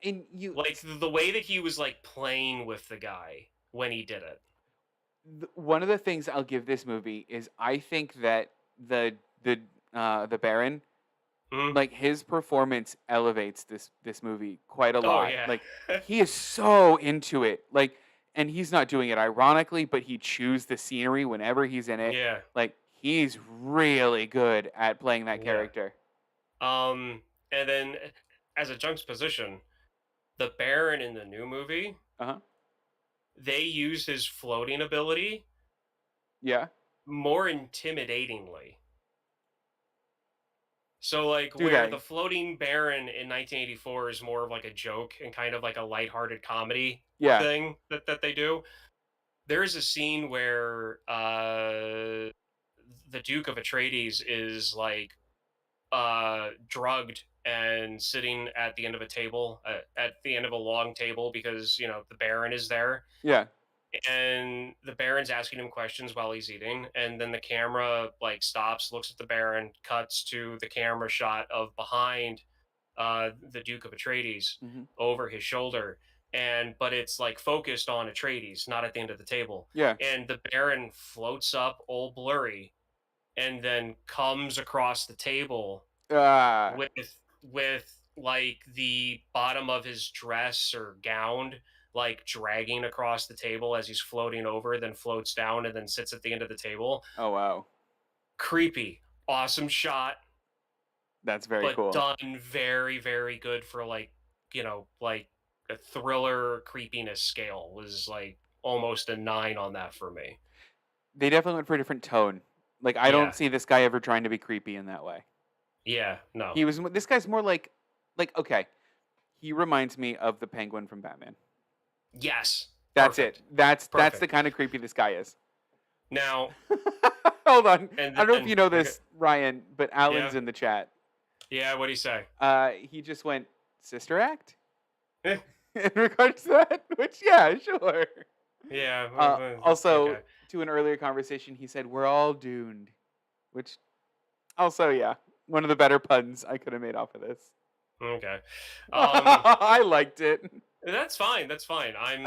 And you Like the way that he was like playing with the guy when he did it. One of the things I'll give this movie is I think that the the the Baron, Mhm. like his performance elevates this movie quite a Oh lot. yeah. Like he is so into it. Like, and he's not doing it ironically, but he chews the scenery whenever he's in it. Yeah. Like he's really good at playing that Yeah. character. Um, and then as a juxtaposition, the Baron in the new movie, Uh-huh. they used his floating ability Yeah. more intimidatingly. So like Do where the they? floating Baron in 1984 is more of like a joke and kind of like a lighthearted comedy Yeah. thing that they do. There is a scene where the Duke of Atreides is like drugged and sitting at the end of a table at the end of a long table because the Baron is there, Yeah. and the Baron's asking him questions while he's eating, and then the camera like stops, looks at the Baron, cuts to the camera shot of behind the Duke of Atreides Hmm. over his shoulder, and but it's like focused on Atreides, not at the end of the table, Yeah. and the Baron floats up all blurry and then comes across the table Ah. with like the bottom of his dress or gown like dragging across the table as he's floating over, then floats down and then sits at the end of the table. Oh wow. Creepy. Awesome shot, That's very but cool. done very, very good for like a thriller creepiness scale was like almost a 9 on that for me. They definitely went for a different tone. Like I don't Yeah. see this guy ever trying to be creepy in that way. Yeah. No. He was this guy's more like okay, he reminds me of the Penguin from Batman. Yes. That's it. Perfect. That's the Perfect. kind of creepy this guy is. Now, Hold on. and I don't know if then you know okay. this, Ryan, but Alan's Yeah. in the chat. Yeah, what do you say? He just went Sister Act Eh, in regards to that, which yeah, sure. yeah, Also, okay. to an earlier conversation, he said we're all doomed, which also yeah, one of the better puns I could have made off of this. Okay. Um, I liked it. that's fine. That's fine. I'm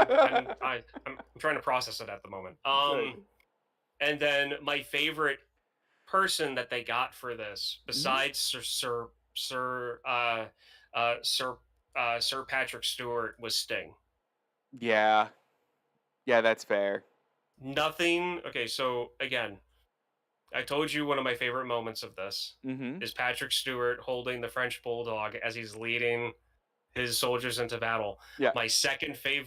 trying to process it at the moment. Good. And then my favorite person that they got for this, Mhm. besides Sir Sir Patrick Stewart, was Sting. Yeah. Yeah, that's fair. Nothing. Okay, so again, I told you one of my favorite moments of this Mhm. is Patrick Stewart holding the French bulldog as he's leading his soldiers into battle. Yeah. My second fav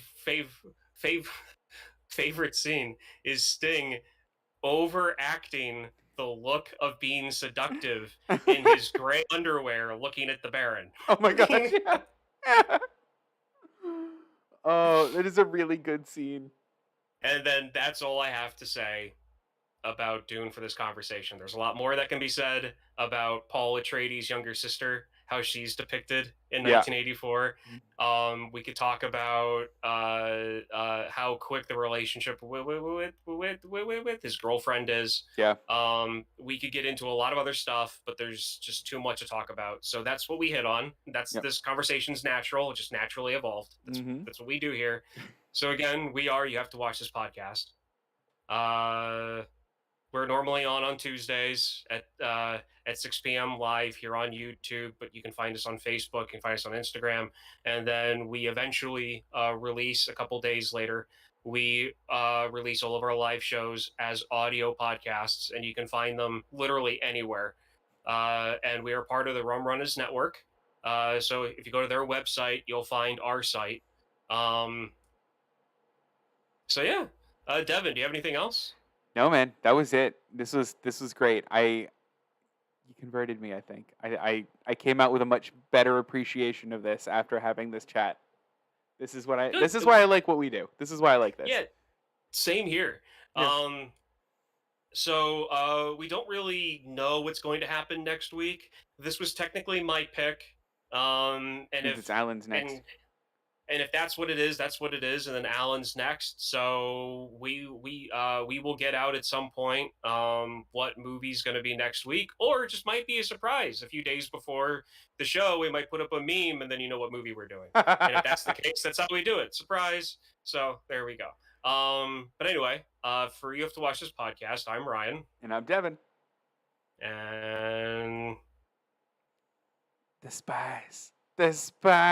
favorite scene is Sting overacting the look of being seductive in his gray underwear looking at the Baron. Oh my gosh, yeah. Oh, that is a really good scene. And then that's all I have to say about Dune for this conversation. There's a lot more that can be said about Paul Atreides' younger sister, how she's depicted in Yeah. 1984. We could talk about how quick the relationship with his girlfriend is. Yeah. We could get into a lot of other stuff, but there's just too much to talk about. So that's what we hit on. That's Yep. this conversation's natural, it just naturally evolved. That's Mhm. that's what we do here. So again, you have to watch this podcast. Uh, we're normally on Tuesdays at 6 p.m. live here on YouTube, but you can find us on Facebook, you can find us on Instagram, and then we eventually release a couple days later. We release all of our live shows as audio podcasts, and you can find them literally anywhere. And we are part of the Rum Runners Network. So if you go to their website, you'll find our site. Um, so yeah, Devin, do you have anything else? No, man, that was it. This was great. You converted me, I think. I came out with a much better appreciation of this after having this chat. Good. This is why I like what we do. This is why I like this. Yeah, same here. Yeah. Um, so we don't really know what's going to happen next week. This was technically my pick. Which means it's Alan's next. And and if that's what it is, that's what it is. And then Alan's next. So we will get out at some point what movie's going to be next week, or it just might be a surprise. A few days before the show, we might put up a meme, and then you know what movie we're doing. And if that's the case, that's how we do it. Surprise. So there we go. But anyway, for You Have to Watch This podcast, I'm Ryan, And I'm Devon. and The spies. The spies.